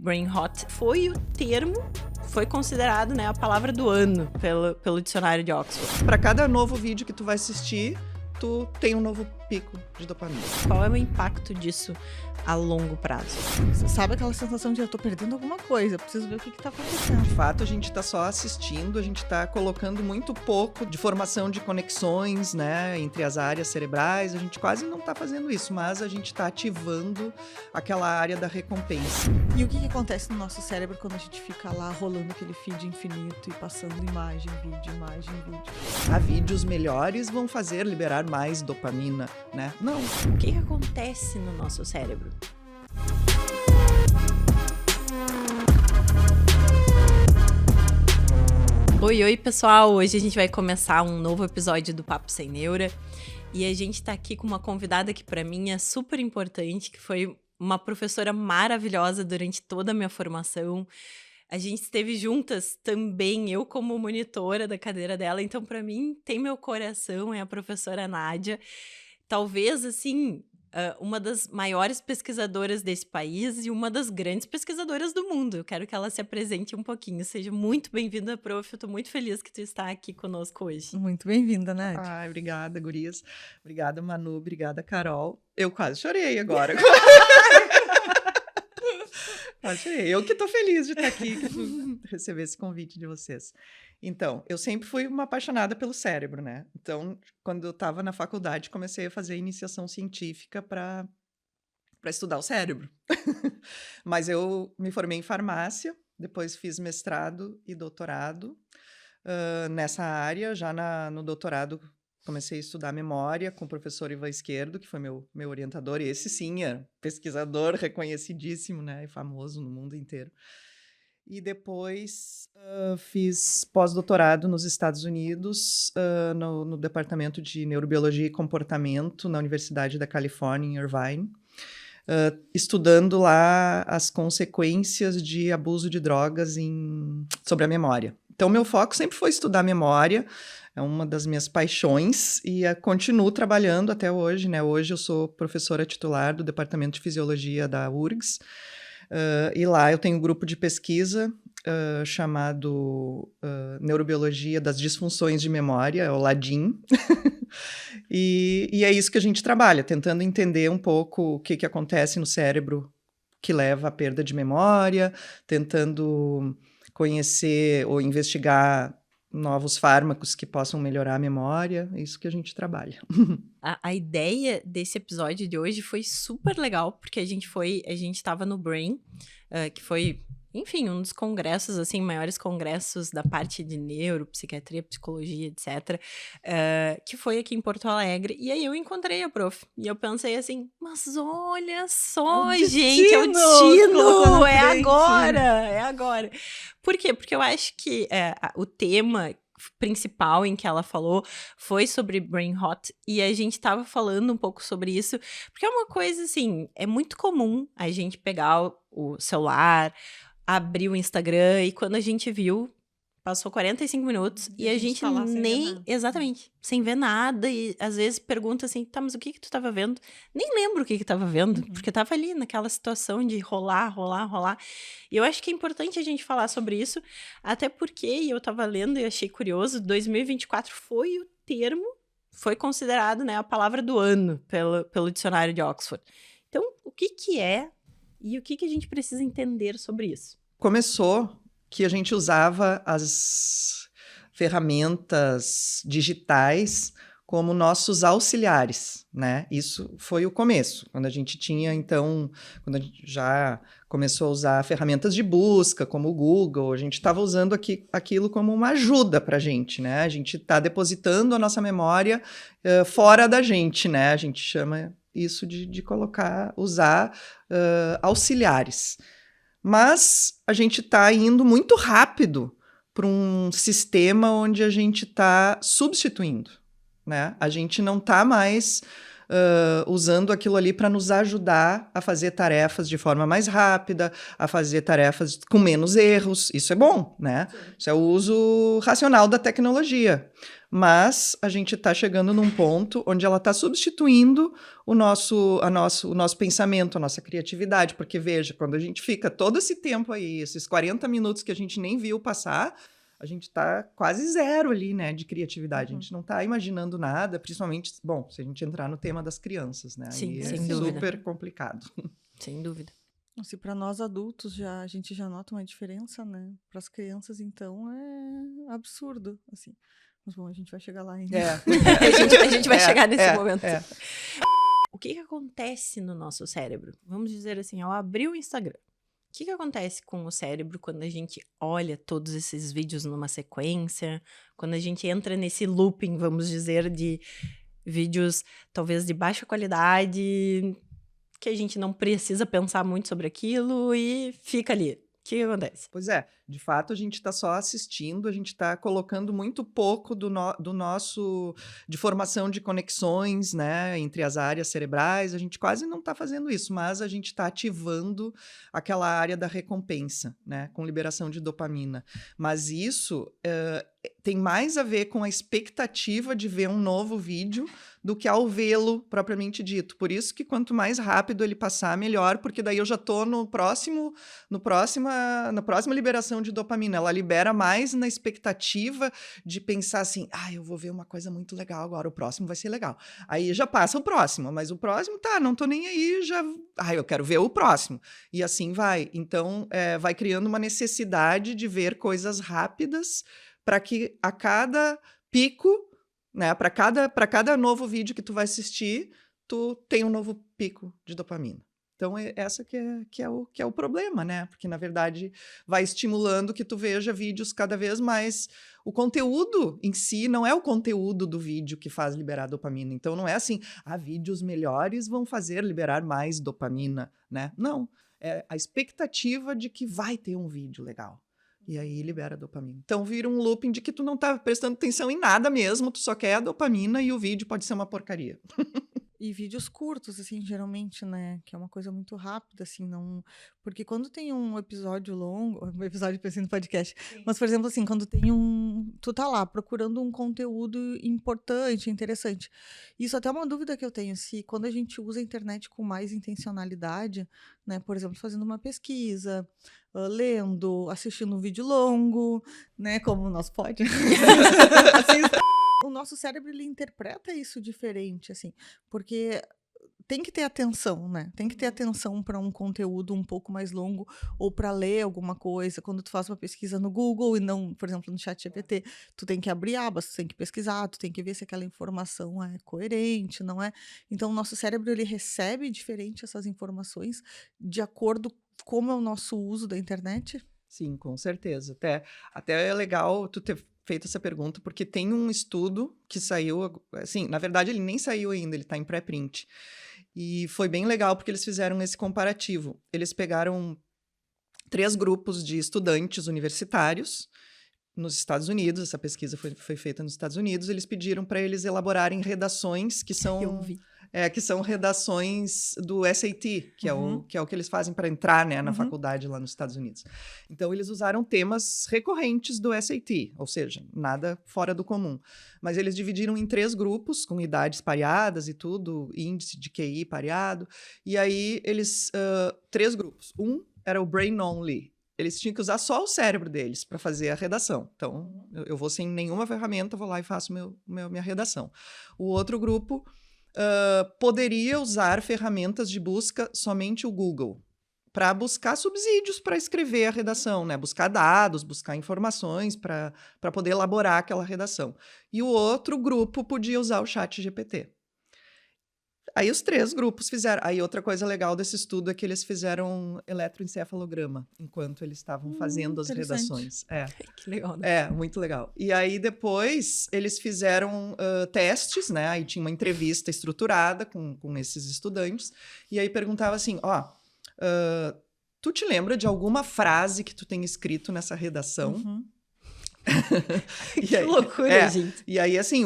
brain rot foi foi considerado, né, a palavra do ano pelo dicionário de Oxford. Para cada novo vídeo que tu vai assistir, tu tem um novo pico de dopamina. Qual é o impacto disso a longo prazo? Você sabe aquela sensação de eu tô perdendo alguma coisa, preciso ver o que tá acontecendo. De fato, a gente tá só assistindo, a gente tá colocando muito pouco de formação de conexões, né, entre as áreas cerebrais, a gente quase não tá fazendo isso, mas a gente tá ativando aquela área da recompensa. E o que acontece no nosso cérebro quando a gente fica lá rolando aquele feed infinito e passando imagem, vídeo, imagem, vídeo? Há vídeos melhores vão fazer liberar mais dopamina, né? Não. O que acontece no nosso cérebro? Oi, pessoal! Hoje a gente vai começar um novo episódio do Papo Sem Neura e a gente tá aqui com uma convidada que pra mim é super importante, que foi uma professora maravilhosa durante toda a minha formação. A gente esteve juntas também, eu como monitora da cadeira dela, então pra mim tem meu coração, é a professora Nádia. Talvez, assim, uma das maiores pesquisadoras desse país e uma das grandes pesquisadoras do mundo. Eu quero que ela se apresente um pouquinho. Seja muito bem-vinda, prof. Eu tô muito feliz que tu está aqui conosco hoje. Muito bem-vinda, Nádia. Ai, obrigada, gurias. Obrigada, Manu. Obrigada, Carol. Eu quase chorei agora. Quase chorei. Eu que tô feliz de estar aqui, que receber esse convite de vocês. Então, eu sempre fui uma apaixonada pelo cérebro, né? Então, quando eu estava na faculdade, comecei a fazer iniciação científica para estudar o cérebro. Mas eu me formei em farmácia, depois fiz mestrado e doutorado nessa área. Já no doutorado, comecei a estudar memória com o professor Ivan Esquerdo, que foi meu orientador. E esse, sim, é pesquisador reconhecidíssimo, né? E famoso no mundo inteiro. E depois fiz pós-doutorado nos Estados Unidos, no Departamento de Neurobiologia e Comportamento, na Universidade da Califórnia, em Irvine, estudando lá as consequências de abuso de drogas sobre a memória. Então, meu foco sempre foi estudar memória, é uma das minhas paixões, e continuo trabalhando até hoje, né? Hoje eu sou professora titular do Departamento de Fisiologia da URGS, e lá eu tenho um grupo de pesquisa chamado Neurobiologia das Disfunções de Memória, é o LADIM, e é isso que a gente trabalha, tentando entender um pouco o que acontece no cérebro que leva à perda de memória, tentando conhecer ou investigar novos fármacos que possam melhorar a memória, é isso que a gente trabalha. A ideia desse episódio de hoje foi super legal, porque a gente estava no Brain, que foi, enfim, um dos congressos, assim, maiores congressos da parte de neuro, psiquiatria, psicologia, etc., que foi aqui em Porto Alegre, e aí eu encontrei a prof, e eu pensei assim, mas olha só, gente, é o destino, é agora. Por quê? Porque eu acho que o tema principal em que ela falou foi sobre brain rot, e a gente tava falando um pouco sobre isso, porque é uma coisa assim, é muito comum a gente pegar o celular, abrir o Instagram, e quando a gente viu, passou 45 minutos e a gente tá lá sem ver nem... nada. Exatamente, sem ver nada, e às vezes pergunta assim, tá, mas o que tu tava vendo? Nem lembro o que tava vendo, porque tava ali naquela situação de rolar. E eu acho que é importante a gente falar sobre isso, até porque, eu tava lendo e achei curioso, 2024 foi considerado, né, a palavra do ano pelo dicionário de Oxford. Então, o que é e o que a gente precisa entender sobre isso? Começou que a gente usava as ferramentas digitais como nossos auxiliares, né? Isso foi o começo, quando a gente tinha, então, quando a gente já começou a usar ferramentas de busca, como o Google, a gente estava usando aquilo como uma ajuda para a gente, né? A gente está depositando a nossa memória fora da gente, né? A gente chama isso de usar auxiliares. Mas a gente está indo muito rápido para um sistema onde a gente está substituindo, né? A gente não está mais usando aquilo ali para nos ajudar a fazer tarefas de forma mais rápida, a fazer tarefas com menos erros. Isso é bom, né? Isso é o uso racional da tecnologia. Mas a gente está chegando num ponto onde ela está substituindo o nosso pensamento, a nossa criatividade. Porque, veja, quando a gente fica todo esse tempo aí, esses 40 minutos que a gente nem viu passar, a gente está quase zero ali, né, de criatividade. A gente não está imaginando nada, principalmente, bom, se a gente entrar no tema das crianças, né? Sim, aí sem é dúvida. super complicado. Sem dúvida. Se para nós adultos a gente já nota uma diferença, né? Para as crianças, então, é absurdo, assim. Mas, bom, a gente vai chegar lá ainda. A gente vai chegar nesse momento. O que acontece no nosso cérebro? Vamos dizer assim, ao abrir o Instagram, o que acontece com o cérebro quando a gente olha todos esses vídeos numa sequência, quando a gente entra nesse looping, vamos dizer, de vídeos talvez de baixa qualidade, que a gente não precisa pensar muito sobre aquilo e fica ali. O que acontece? Pois é, de fato a gente está só assistindo, a gente está colocando muito pouco do nosso, de formação de conexões, né, entre as áreas cerebrais, a gente quase não está fazendo isso, mas a gente está ativando aquela área da recompensa, né, com liberação de dopamina. Mas isso tem mais a ver com a expectativa de ver um novo vídeo do que ao vê-lo propriamente dito. Por isso que quanto mais rápido ele passar, melhor, porque daí eu já estou na próxima liberação de dopamina. Ela libera mais na expectativa de pensar assim, eu vou ver uma coisa muito legal agora, o próximo vai ser legal. Aí já passa o próximo, mas o próximo, não tô nem aí, já... eu quero ver o próximo. E assim vai. Então, vai criando uma necessidade de ver coisas rápidas para que a cada pico, né, para cada novo vídeo que tu vai assistir, tu tem um novo pico de dopamina. Então, essa que é o problema, né? Porque, na verdade, vai estimulando que tu veja vídeos cada vez mais... O conteúdo em si não é o conteúdo do vídeo que faz liberar dopamina. Então, não é assim, vídeos melhores vão fazer liberar mais dopamina, né? Não, é a expectativa de que vai ter um vídeo legal. E aí libera a dopamina. Então vira um looping de que tu não tá prestando atenção em nada mesmo, tu só quer a dopamina e o vídeo pode ser uma porcaria. E vídeos curtos, assim, geralmente, né? Que é uma coisa muito rápida, assim, não... Porque quando tem um episódio longo... Um episódio, pensei no podcast. Sim. Mas, por exemplo, assim, quando tem tu tá lá procurando um conteúdo importante, interessante. Isso até é uma dúvida que eu tenho. Se quando a gente usa a internet com mais intencionalidade, né? Por exemplo, fazendo uma pesquisa, lendo, assistindo um vídeo longo, né? Como o nosso pode. Assim, o nosso cérebro, ele interpreta isso diferente, assim, porque tem que ter atenção, né? Tem que ter atenção para um conteúdo um pouco mais longo ou para ler alguma coisa. Quando tu faz uma pesquisa no Google e não, por exemplo, no ChatGPT, tu tem que abrir abas, tu tem que pesquisar, tu tem que ver se aquela informação é coerente, não é? Então, o nosso cérebro, ele recebe diferente essas informações de acordo com como é o nosso uso da internet? Sim, com certeza. Até é legal tu ter feito essa pergunta, porque tem um estudo que saiu, assim, na verdade ele nem saiu ainda, ele está em pré-print. E foi bem legal porque eles fizeram esse comparativo. Eles pegaram 3 grupos de estudantes universitários nos Estados Unidos, essa pesquisa foi feita nos Estados Unidos, eles pediram para eles elaborarem redações que são... Eu vi. Que são redações do SAT, que é o que eles fazem para entrar, né, na faculdade lá nos Estados Unidos. Então, eles usaram temas recorrentes do SAT, ou seja, nada fora do comum. Mas eles dividiram em 3 grupos, com idades pareadas e tudo, índice de QI pareado. E aí, 3 grupos. Um era o Brain Only. Eles tinham que usar só o cérebro deles para fazer a redação. Então, eu vou sem nenhuma ferramenta, vou lá e faço minha redação. O outro grupo... poderia usar ferramentas de busca somente o Google para buscar subsídios para escrever a redação, né? Buscar dados, buscar informações para poder elaborar aquela redação. E o outro grupo podia usar o ChatGPT. Aí os 3 grupos fizeram. Aí outra coisa legal desse estudo é que eles fizeram eletroencefalograma enquanto eles estavam fazendo as redações. Que legal, né? Muito legal. E aí depois eles fizeram testes, né? Aí tinha uma entrevista estruturada com esses estudantes. E aí perguntava assim, tu te lembra de alguma frase que tu tem escrito nessa redação? Que loucura, gente. E aí, assim,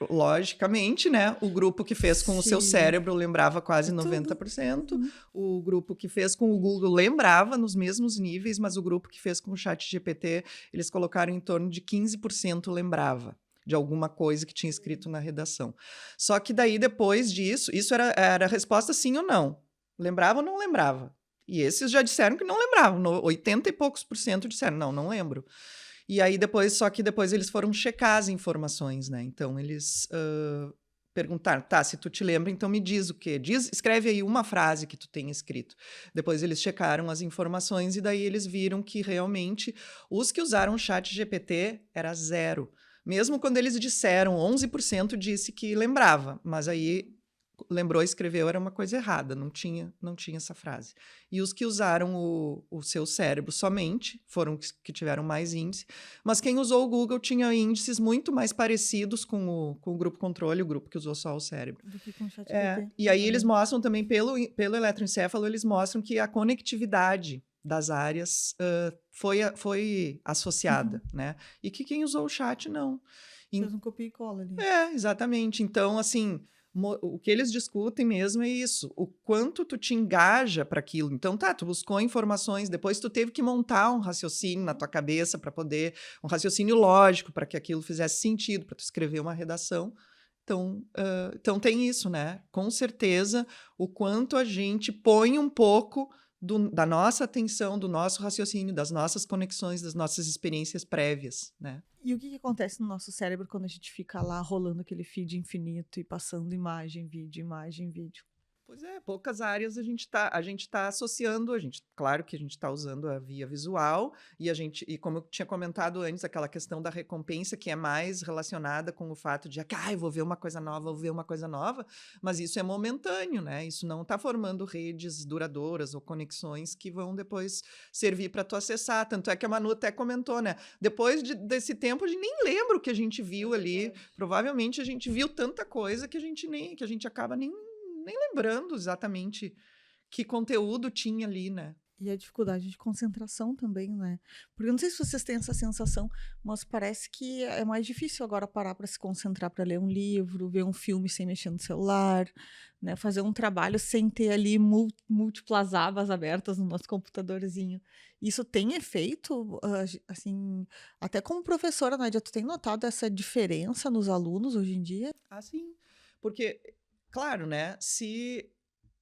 logicamente, né? O grupo que fez com o seu Sim. cérebro lembrava quase É tudo. 90%. O grupo que fez com o Google lembrava nos mesmos níveis, mas o grupo que fez com o ChatGPT, eles colocaram em torno de 15% lembrava de alguma coisa que tinha escrito na redação. Só que daí, depois disso, isso era a resposta sim ou não. Lembrava ou não lembrava? E esses já disseram que não lembravam. 80 e poucos por cento disseram, não lembro. E aí só que depois eles foram checar as informações, né? Então eles perguntaram, tá, se tu te lembra, então me diz o quê? Escreve aí uma frase que tu tenha escrito. Depois eles checaram as informações e daí eles viram que realmente os que usaram o ChatGPT era 0. Mesmo quando eles disseram, 11% disse que lembrava, mas aí lembrou e escreveu era uma coisa errada, não tinha essa frase. E os que usaram o seu cérebro somente foram os que tiveram mais índice, mas quem usou o Google tinha índices muito mais parecidos com o grupo controle, o grupo que usou só o cérebro. Do que com o ChatGPT. E aí eles mostram também, pelo eletroencefalo, eles mostram que a conectividade das áreas foi associada, né? E que quem usou o chat, não. Fez um copia e cola ali. Exatamente. Então, assim, o que eles discutem mesmo é isso. O quanto tu te engaja para aquilo. Então, tu buscou informações, depois tu teve que montar um raciocínio na tua cabeça para poder... Um raciocínio lógico para que aquilo fizesse sentido, para tu escrever uma redação. Então, tem isso, né? Com certeza, o quanto a gente põe um pouco da nossa atenção, do nosso raciocínio, das nossas conexões, das nossas experiências prévias, né? E o que acontece no nosso cérebro quando a gente fica lá rolando aquele feed infinito e passando imagem, vídeo? Pois é, poucas áreas a gente tá associando, claro que a gente está usando a via visual e como eu tinha comentado antes, aquela questão da recompensa que é mais relacionada com o fato de eu vou ver uma coisa nova, mas isso é momentâneo, né? Isso não está formando redes duradouras ou conexões que vão depois servir para tu acessar. Tanto é que a Manu até comentou, né? Depois desse tempo, a gente nem lembra o que a gente viu ali. Provavelmente a gente viu tanta coisa que a gente acaba nem lembrando exatamente que conteúdo tinha ali, né? E a dificuldade de concentração também, né? Porque eu não sei se vocês têm essa sensação, mas parece que é mais difícil agora parar para se concentrar para ler um livro, ver um filme sem mexer no celular, né? Fazer um trabalho sem ter ali múltiplas abas abertas no nosso computadorzinho. Isso tem efeito, assim, até como professora, Nádia, tu tem notado essa diferença nos alunos hoje em dia? Sim. Porque, claro, né?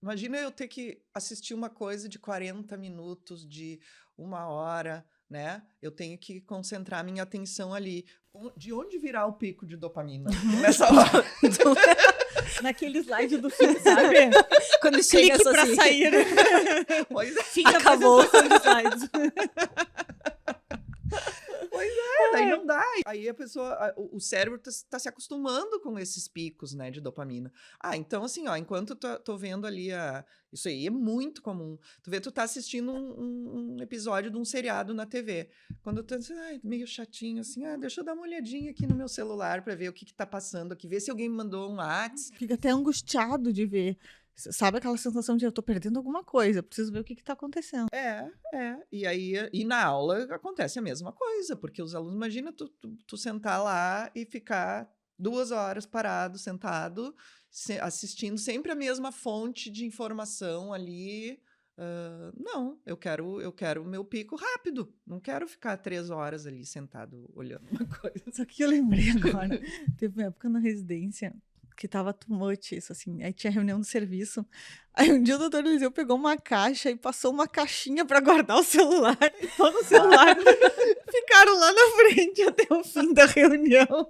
Imagina eu ter que assistir uma coisa de 40 minutos, de 1 hora, né? Eu tenho que concentrar minha atenção ali. De onde virá o pico de dopamina nessa hora? Naquele slide do fim, sabe? Quando chega Clique pra assim, sair. Pois é. Fim da Acabou. apresentação de slides. Daí não dá. Aí a pessoa, o cérebro tá se acostumando com esses picos, né, de dopamina. Então assim, enquanto tô vendo ali isso aí é muito comum. Tu tá assistindo um episódio de um seriado na TV. Quando tu assim, meio chatinho, assim, deixa eu dar uma olhadinha aqui no meu celular pra ver o que tá passando aqui, ver se alguém me mandou um WhatsApp. Fica até angustiado de ver. Sabe aquela sensação de eu tô perdendo alguma coisa, preciso ver o que tá acontecendo. E aí, na aula acontece a mesma coisa, porque os alunos, imagina tu sentar lá e ficar 2 horas parado, sentado, assistindo sempre a mesma fonte de informação ali. Não, eu quero o meu pico rápido, não quero ficar 3 horas ali sentado olhando uma coisa. Só que eu lembrei agora, teve uma época na residência que tava too much isso, assim, aí tinha reunião do serviço, aí um dia o doutor Eliseu pegou uma caixa e passou uma caixinha pra guardar o celular, e todo o celular ficaram lá na frente até o fim da reunião.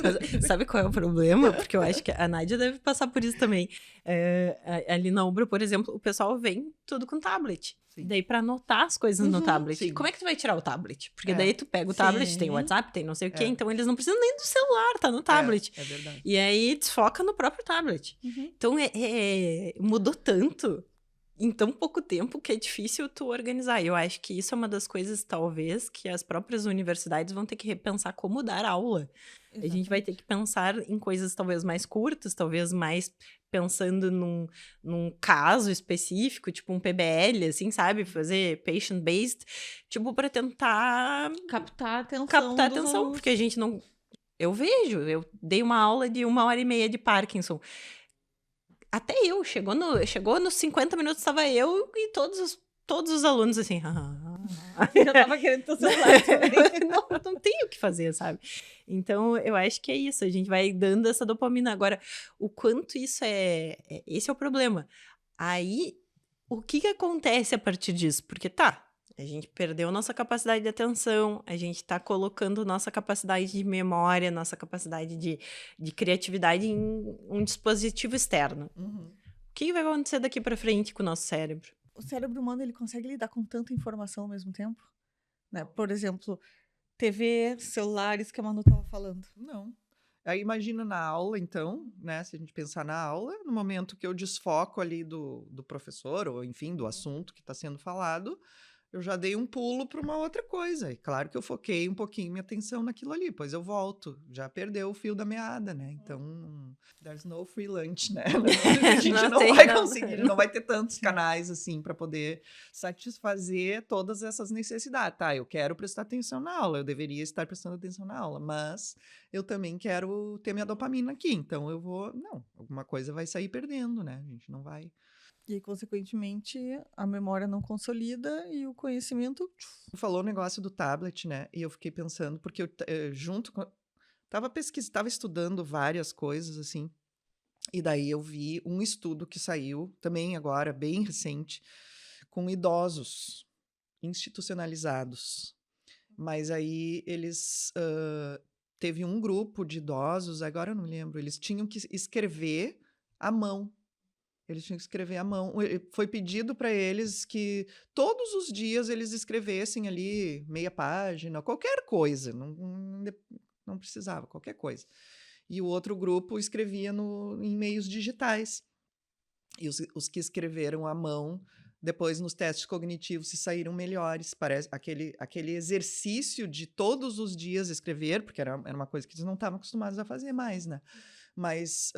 Mas sabe qual é o problema? Porque eu acho que a Nádia deve passar por isso também. Ali na Umbra, por exemplo, o pessoal vem tudo com tablet. Sim. Daí pra anotar as coisas no tablet. Sim. Como é que tu vai tirar o tablet? Porque daí tu pega o tablet, tem o WhatsApp, tem não sei o quê, É. então eles não precisam nem do celular, tá no tablet. É verdade. E aí desfoca no próprio tablet. Então mudou tanto em tão pouco tempo que é difícil tu organizar. E eu acho que isso é uma das coisas, talvez, que as próprias universidades vão ter que repensar como dar aula. A gente vai ter que pensar em coisas talvez mais curtas, talvez mais pensando num caso específico, tipo um PBL, assim, sabe? Fazer patient-based, tipo, para tentar Captar a atenção. captar atenção, porque a gente Eu vejo, eu dei uma aula de 1h30 de Parkinson. Até eu, chegou nos 50 minutos, estava eu e todos os alunos assim. Já tava querendo teu celular também. Não tem o que fazer, sabe? Então, eu acho que é isso. A gente vai dando essa dopamina. Agora, o quanto isso esse é o problema. Aí, o que acontece a partir disso? Porque a gente perdeu nossa capacidade de atenção, a gente tá colocando nossa capacidade de memória, nossa capacidade de criatividade em um dispositivo externo. Uhum. O que vai acontecer daqui para frente com o nosso cérebro? O cérebro humano, ele consegue lidar com tanta informação ao mesmo tempo? Né? Por exemplo, TV, celulares, que a Manu estava falando. Não. Aí imagina na aula, então, né? Se a gente pensar na aula, no momento que eu desfoco ali do professor, ou enfim, do assunto que está sendo falado, eu já dei um pulo para uma outra coisa. E claro que eu foquei um pouquinho minha atenção naquilo ali, pois eu volto. Já perdeu o fio da meada, né? Então, there's no free lunch, né? A gente não vai conseguir, não vai ter tantos canais assim para poder satisfazer todas essas necessidades. Tá, eu quero prestar atenção na aula, eu deveria estar prestando atenção na aula, mas eu também quero ter minha dopamina aqui, então eu vou... Não, alguma coisa vai sair perdendo, né? A gente não vai... E aí, consequentemente, a memória não consolida e o conhecimento... Falou o negócio do tablet, né? E eu fiquei pensando, porque eu junto com... Tava estudando várias coisas, assim, e daí eu vi um estudo que saiu, também agora, bem recente, com idosos institucionalizados. Mas aí eles... teve um grupo de idosos, agora eu não lembro, eles tinham que escrever à mão. Eles tinham que escrever à mão. Foi pedido para eles que todos os dias eles escrevessem ali meia página, qualquer coisa. Não precisava, qualquer coisa. E o outro grupo escrevia em meios digitais. E os que escreveram à mão, depois nos testes cognitivos se saíram melhores. Parece aquele exercício de todos os dias escrever, porque era uma coisa que eles não estavam acostumados a fazer mais, né? Mas...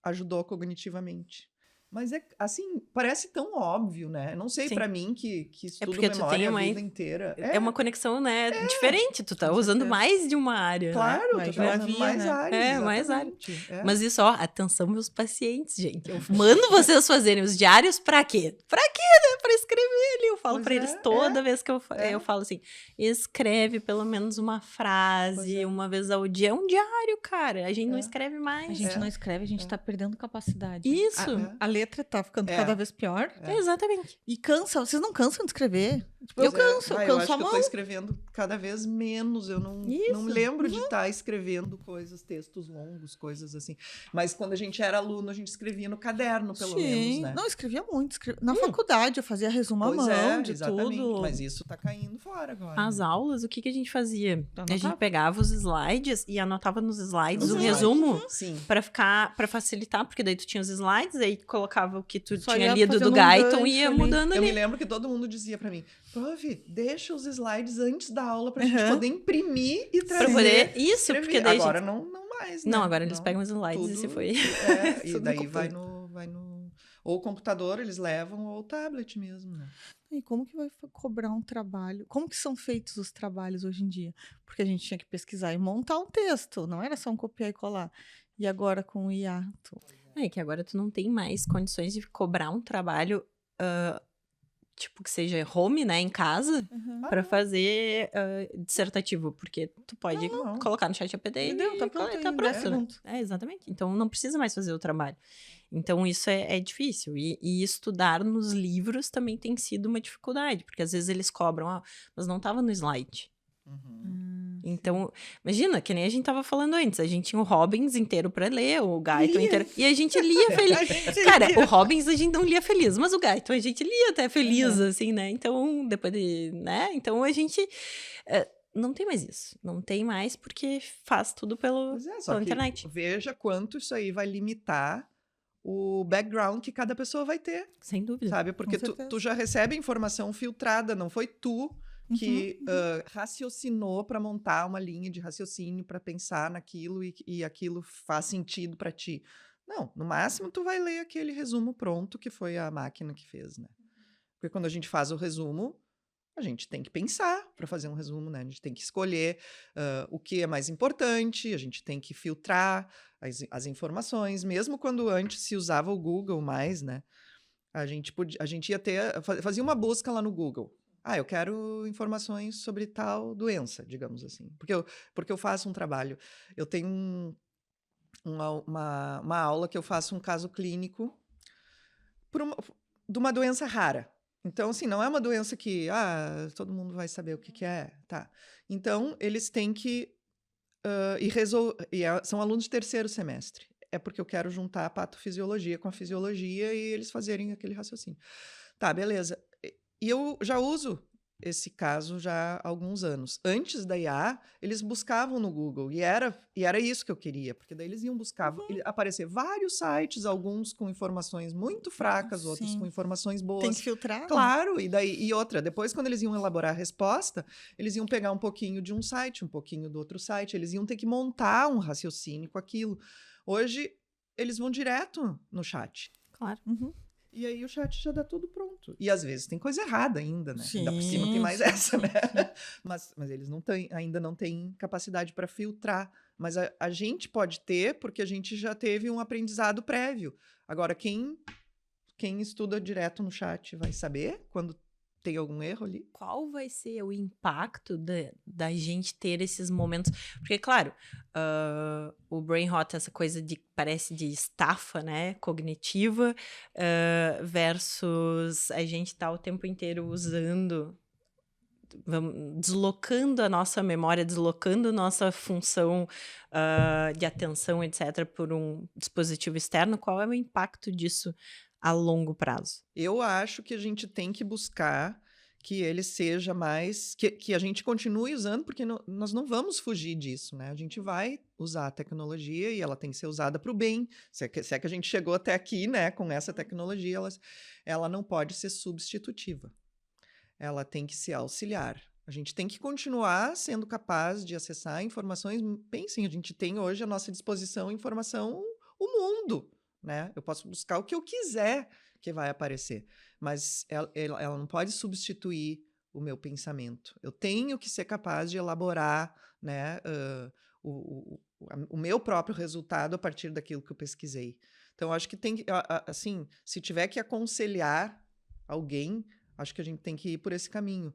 ajudou cognitivamente. Mas assim, parece tão óbvio, né? Não sei, para mim, que estudo memória a vida inteira. É uma conexão, né, diferente. Tu tá usando mais de uma área, claro, né? tu tá usando mais áreas. Mais áreas. Mas isso, atenção, meus pacientes, gente. Eu mando vocês fazerem os diários pra quê? Pra quê, né? Pra escrever ali. Eu falo pra eles toda vez que eu falo assim, escreve pelo menos uma frase, uma vez ao dia. É um diário, cara. A gente não escreve mais. A gente não escreve, a gente tá perdendo capacidade. Isso. A letra tá ficando cada vez pior. Exatamente. E cansa. Vocês não cansam de escrever? Tipo, eu canso eu acho a mão. Que eu tô escrevendo cada vez menos. Eu não me lembro de estar escrevendo textos longos, coisas assim. Mas quando a gente era aluno, a gente escrevia no caderno, pelo menos, né? Não, escrevia muito. Na faculdade, eu fazia resumo à mão de tudo. Mas isso tá caindo fora agora. As aulas, o que a gente fazia? A gente pegava os slides e anotava nos slides o resumo pra facilitar, porque daí tu tinha os slides, aí colocava o que tu tinha lido do Guyton e ia mudando ali. Eu me lembro que todo mundo dizia pra mim, prof, deixa os slides antes da aula pra gente poder imprimir e trazer. Pra poder, isso, porque daí agora não mais, né? Não, agora eles pegam os slides e se foi. E daí vai no... Ou o computador eles levam, ou o tablet mesmo, né? E como que vai cobrar um trabalho? Como que são feitos os trabalhos hoje em dia? Porque a gente tinha que pesquisar e montar um texto, não era só um copiar e colar. E agora com o IA? Que agora tu não tem mais condições de cobrar um trabalho, tipo, que seja home, né, em casa, pra fazer dissertativo, porque tu pode colocar no chat GPT e tá pronto, tá pronto. Exatamente. Então, não precisa mais fazer o trabalho. Então, isso é difícil. E estudar nos livros também tem sido uma dificuldade, porque às vezes eles cobram, mas não tava no slide. Então, imagina, que nem a gente tava falando antes, a gente tinha o Robbins inteiro pra ler, o Guyton inteiro, e a gente lia feliz. Cara, o Robbins a gente não lia feliz, mas o Guyton a gente lia até feliz, assim, né? Então, depois de, né? Então, a gente não tem mais isso. Não tem mais porque faz tudo pela internet. Veja quanto isso aí vai limitar o background que cada pessoa vai ter. Sem dúvida. Sabe? Porque tu já recebe informação filtrada, não foi tu que raciocinou para montar uma linha de raciocínio para pensar naquilo e aquilo faz sentido para ti. Não, no máximo tu vai ler aquele resumo pronto que foi a máquina que fez, né? Porque quando a gente faz o resumo, a gente tem que pensar para fazer um resumo, né? A gente tem que escolher o que é mais importante, a gente tem que filtrar as informações, mesmo quando antes se usava o Google mais, né? A gente ia fazia uma busca lá no Google. Eu quero informações sobre tal doença, digamos assim. Porque eu faço um trabalho. Eu tenho uma aula que eu faço um caso clínico de uma doença rara. Então, assim, não é uma doença que todo mundo vai saber o que é, tá? Então, eles têm que são alunos de terceiro semestre. É porque eu quero juntar a patofisiologia com a fisiologia e eles fazerem aquele raciocínio. Tá, beleza. E eu já uso esse caso já há alguns anos. Antes da IA, eles buscavam no Google e era isso que eu queria, porque daí eles iam buscar, aparecer vários sites, alguns com informações muito fracas, outros com informações boas. Tem que filtrar. Claro, e outra, depois quando eles iam elaborar a resposta, eles iam pegar um pouquinho de um site, um pouquinho do outro site, eles iam ter que montar um raciocínio com aquilo. Hoje, eles vão direto no chat. Claro. E aí o chat já dá tudo pronto. E às vezes tem coisa errada ainda, né? Sim, ainda por cima tem mais essa, né? Mas eles ainda não têm capacidade para filtrar. Mas a gente pode ter, porque a gente já teve um aprendizado prévio. Agora, quem estuda direto no chat vai saber quando tem algum erro ali? Qual vai ser o impacto da gente ter esses momentos? Porque, claro, o brain rot, essa coisa parece de estafa, né, cognitiva, versus a gente tá o tempo inteiro usando, deslocando a nossa memória, deslocando nossa função de atenção, etc., por um dispositivo externo. Qual é o impacto disso a longo prazo? Eu acho que a gente tem que buscar que ele seja mais... Que a gente continue usando, porque nós não vamos fugir disso, né? A gente vai usar a tecnologia e ela tem que ser usada para o bem. Se é que a gente chegou até aqui, né, com essa tecnologia, ela não pode ser substitutiva. Ela tem que ser auxiliar. A gente tem que continuar sendo capaz de acessar informações. Pensem, a gente tem hoje à nossa disposição informação, o mundo, né? Eu posso buscar o que eu quiser que vai aparecer, mas ela não pode substituir o meu pensamento. Eu tenho que ser capaz de elaborar, né, o meu próprio resultado a partir daquilo que eu pesquisei. Então, acho que tem que, assim, se tiver que aconselhar alguém, acho que a gente tem que ir por esse caminho.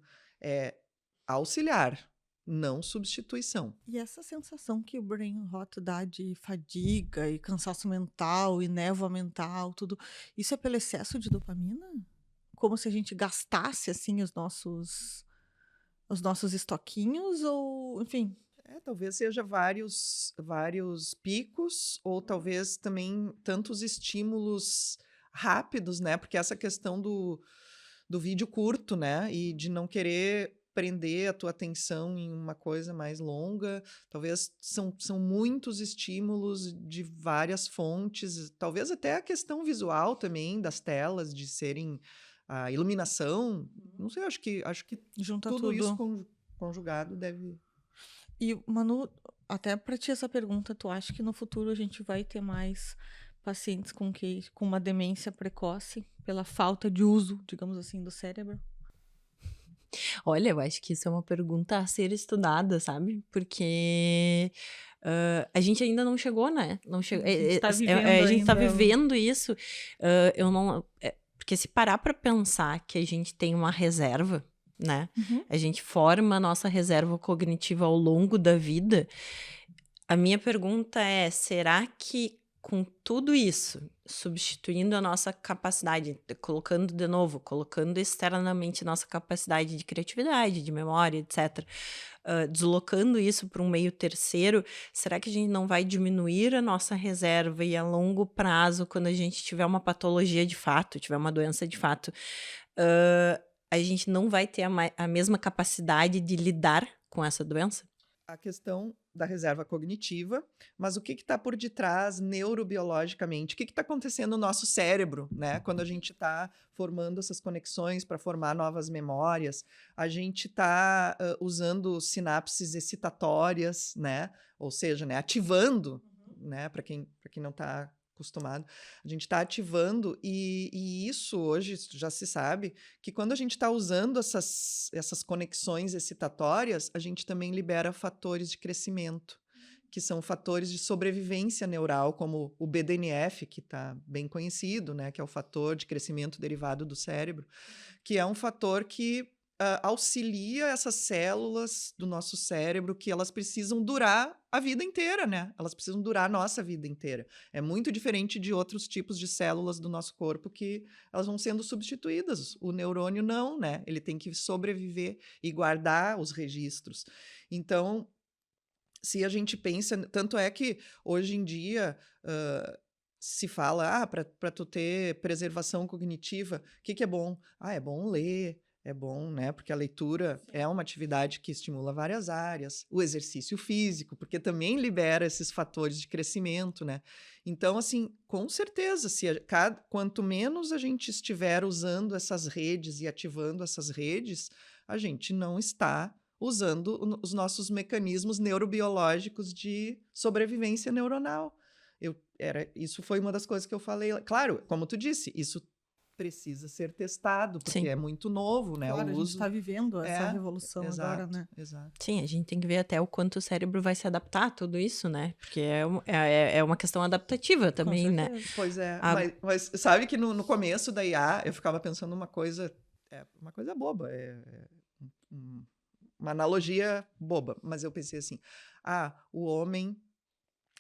Auxiliar, não substituição. E essa sensação que o brain rot dá de fadiga e cansaço mental e névoa mental, tudo, isso é pelo excesso de dopamina? Como se a gente gastasse, assim, os nossos estoquinhos ou, enfim... Talvez seja vários picos, ou talvez também tantos estímulos rápidos, né? Porque essa questão do vídeo curto, né? E de não querer prender a tua atenção em uma coisa mais longa. Talvez são muitos estímulos de várias fontes. Talvez até a questão visual também das telas, de serem a iluminação. Não sei, acho que Junta tudo tudo. isso conjugado deve... E, Manu, até para ti essa pergunta, tu acha que no futuro a gente vai ter mais pacientes com uma demência precoce pela falta de uso, digamos assim, do cérebro? Olha, eu acho que isso é uma pergunta a ser estudada, sabe? Porque a gente ainda não chegou, né? Não chegou, a gente tá vivendo isso. Eu não... porque se parar para pensar que a gente tem uma reserva, né? A gente forma a nossa reserva cognitiva ao longo da vida. A minha pergunta é, será que com tudo isso, substituindo a nossa capacidade, colocando externamente nossa capacidade de criatividade, de memória, etc., deslocando isso para um meio terceiro, será que a gente não vai diminuir a nossa reserva e a longo prazo, quando a gente tiver uma patologia de fato, tiver uma doença de fato, a gente não vai ter a mesma capacidade de lidar com essa doença? A questão da reserva cognitiva, mas o que está por detrás neurobiologicamente? O que está acontecendo no nosso cérebro, né? Quando a gente está formando essas conexões para formar novas memórias, a gente está usando sinapses excitatórias, né? Ou seja, né, ativando, né? Para quem não está acostumado, a gente está ativando, e isso hoje já se sabe, que quando a gente está usando essas conexões excitatórias, a gente também libera fatores de crescimento, que são fatores de sobrevivência neural, como o BDNF, que está bem conhecido, né, que é o fator de crescimento derivado do cérebro, que é um fator que auxilia essas células do nosso cérebro, que elas precisam durar a vida inteira, né? Elas precisam durar a nossa vida inteira. É muito diferente de outros tipos de células do nosso corpo que elas vão sendo substituídas. O neurônio não, né? Ele tem que sobreviver e guardar os registros. Então, se a gente pensa... Tanto é que, hoje em dia... se fala, para tu ter preservação cognitiva, o que é bom? É bom ler, é bom, né? Porque a leitura é uma atividade que estimula várias áreas. O exercício físico, porque também libera esses fatores de crescimento, né? Então, assim, com certeza, quanto menos a gente estiver usando essas redes e ativando essas redes, a gente não está usando os nossos mecanismos neurobiológicos de sobrevivência neuronal. Isso foi uma das coisas que eu falei. Claro, como tu disse, isso precisa ser testado, porque Sim. é muito novo, né? Claro, o a gente uso está vivendo essa revolução agora, né? Exato. Sim, a gente tem que ver até o quanto o cérebro vai se adaptar a tudo isso, né? Porque é uma questão adaptativa também, né? Pois é, mas sabe que no começo da IA eu ficava pensando uma coisa boba, uma analogia boba, mas eu pensei assim, o homem...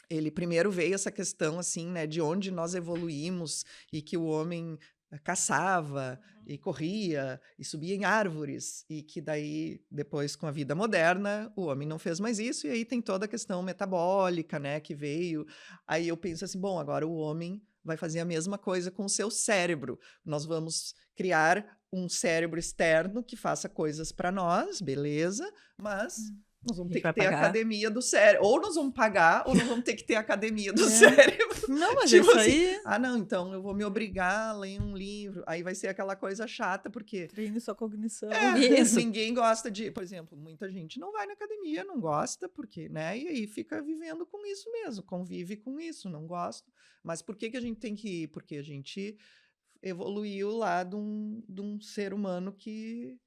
Ele primeiro veio essa questão, assim, né, de onde nós evoluímos e que o homem caçava e corria e subia em árvores e que daí, depois, com a vida moderna, o homem não fez mais isso e aí tem toda a questão metabólica, né, que veio. Aí eu penso assim, bom, agora o homem vai fazer a mesma coisa com o seu cérebro. Nós vamos criar um cérebro externo que faça coisas para nós, beleza, mas... nós vamos ter que ter a academia do cérebro. Ou nós vamos pagar, ou nós vamos ter que ter a academia do cérebro. Não, mas tipo isso assim, aí... não, então eu vou me obrigar a ler um livro. Aí vai ser aquela coisa chata, porque... treine sua cognição. Isso. Ninguém gosta de... Por exemplo, muita gente não vai na academia, não gosta, porque, né? E aí fica vivendo com isso mesmo, convive com isso, não gosta. Mas por que a gente tem que ir? Porque a gente evoluiu lá de um ser humano que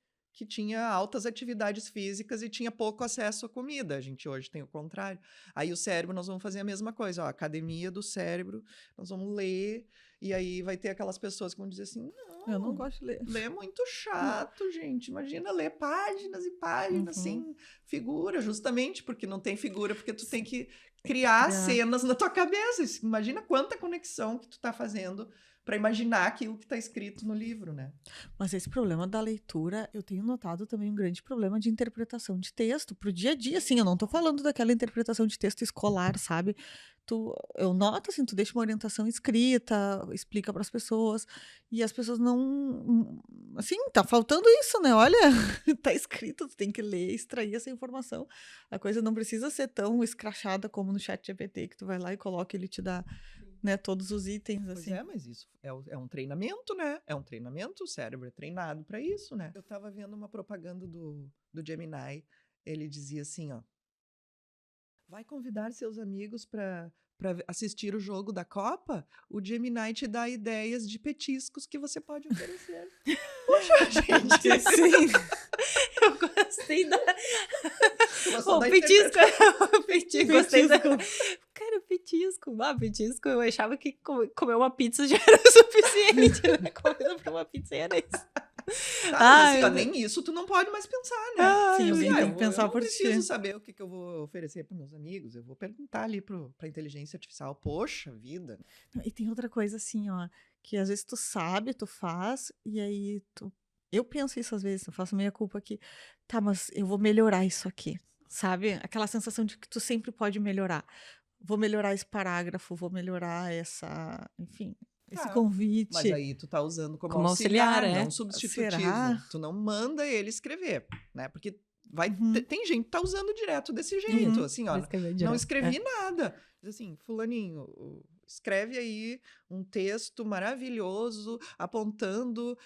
tinha altas atividades físicas e tinha pouco acesso à comida. A gente hoje tem o contrário. Aí o cérebro, nós vamos fazer a mesma coisa. Academia do cérebro, nós vamos ler, e aí vai ter aquelas pessoas que vão dizer assim, não, eu não gosto de ler. Ler é muito chato, gente. Imagina ler páginas e páginas, sem figura, justamente porque não tem figura, porque tu tem que criar cenas na tua cabeça. Imagina quanta conexão que tu tá fazendo para imaginar aquilo que está escrito no livro, né? Mas esse problema da leitura, eu tenho notado também um grande problema de interpretação de texto pro dia a dia, assim, eu não tô falando daquela interpretação de texto escolar, sabe? Eu noto, assim, tu deixa uma orientação escrita, explica para as pessoas, e as pessoas não... Assim, tá faltando isso, né? Olha, tá escrito, tu tem que ler, extrair essa informação. A coisa não precisa ser tão escrachada como no ChatGPT, que tu vai lá e coloca, ele te dá... né, todos os itens, assim. Pois mas isso é um treinamento, né? É um treinamento, o cérebro é treinado para isso, né? Eu tava vendo uma propaganda do Gemini, ele dizia assim, vai convidar seus amigos para assistir o jogo da Copa? O Gemini te dá ideias de petiscos que você pode oferecer. Poxa, gente! Sim! Eu gostei da... O petisco. Gostei da... Cara, petisco. Petisco. Eu achava que comer uma pizza já era o suficiente, né? Comida pra uma pizza era isso. Mas nem isso tu não pode mais pensar, né? Sim, alguém tem que pensar por ti. Eu não preciso saber o que eu vou oferecer para meus amigos. Eu vou perguntar ali pra inteligência artificial. Poxa vida. E tem outra coisa assim, que às vezes tu sabe, tu faz, e aí eu penso isso às vezes, eu faço meia culpa aqui. Tá, mas eu vou melhorar isso aqui, sabe? Aquela sensação de que tu sempre pode melhorar. Vou melhorar esse parágrafo, vou melhorar enfim, esse convite. Mas aí tu tá usando como auxiliar, não substitutivo. Será? Tu não manda ele escrever, né? Porque tem gente que tá usando direto desse jeito, assim, não escrevi nada. Assim, fulaninho, escreve aí um texto maravilhoso apontando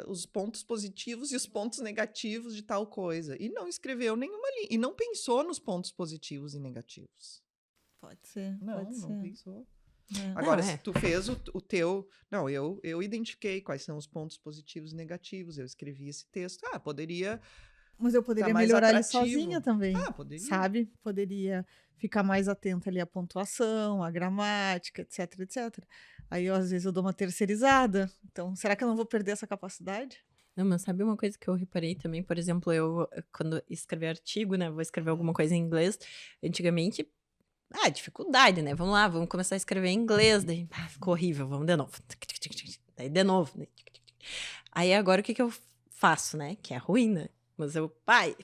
os pontos positivos e os pontos negativos de tal coisa. E não escreveu nenhuma linha. E não pensou nos pontos positivos e negativos. Pode ser, Não pode ser. pensou. Agora, Não, se tu fez o teu... Não, eu identifiquei quais são os pontos positivos e negativos. Eu escrevi esse texto. Poderia Mas eu tá poderia mais melhorar ele atrativo. sozinha também, Poderia. sabe? Poderia ficar mais atenta ali à pontuação, à gramática, etc, etc. Aí, às vezes, eu dou uma terceirizada. Então, será que eu não vou perder essa capacidade? Não, mas sabe uma coisa que eu reparei também? Por exemplo, eu, quando escrever artigo, né? Vou escrever alguma coisa em inglês. Antigamente, dificuldade, né? Vamos lá, vamos começar a escrever em inglês. Daí, ficou horrível, vamos de novo. Daí, de novo. Aí, agora, o que eu faço, né? Que é ruim, né? Mas eu,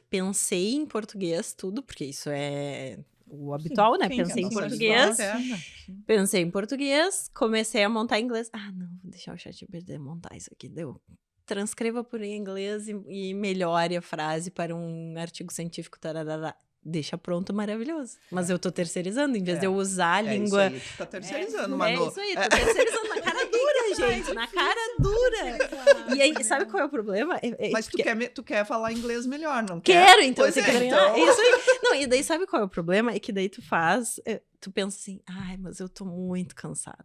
pensei em português tudo, porque isso é o habitual, né? Sim, pensei a em nossa português. língua materna. Pensei em português, comecei a montar em inglês. Não, vou deixar o ChatGPT montar isso aqui, deu. Transcreva por inglês e melhore a frase para um artigo científico, tarará. Deixa pronto, maravilhoso. Mas eu tô terceirizando, em vez de eu usar a língua... Isso aí, tu tá terceirizando, Manu. É isso aí, tô terceirizando na cara dura, gente, na cara dura. E aí, sabe qual é o problema? Mas tu quer falar inglês melhor, não Quero, quer? então Pois tem que treinar. então. É isso aí. Não, e daí sabe qual é o problema? É que daí tu faz, tu pensa assim, mas eu tô muito cansado.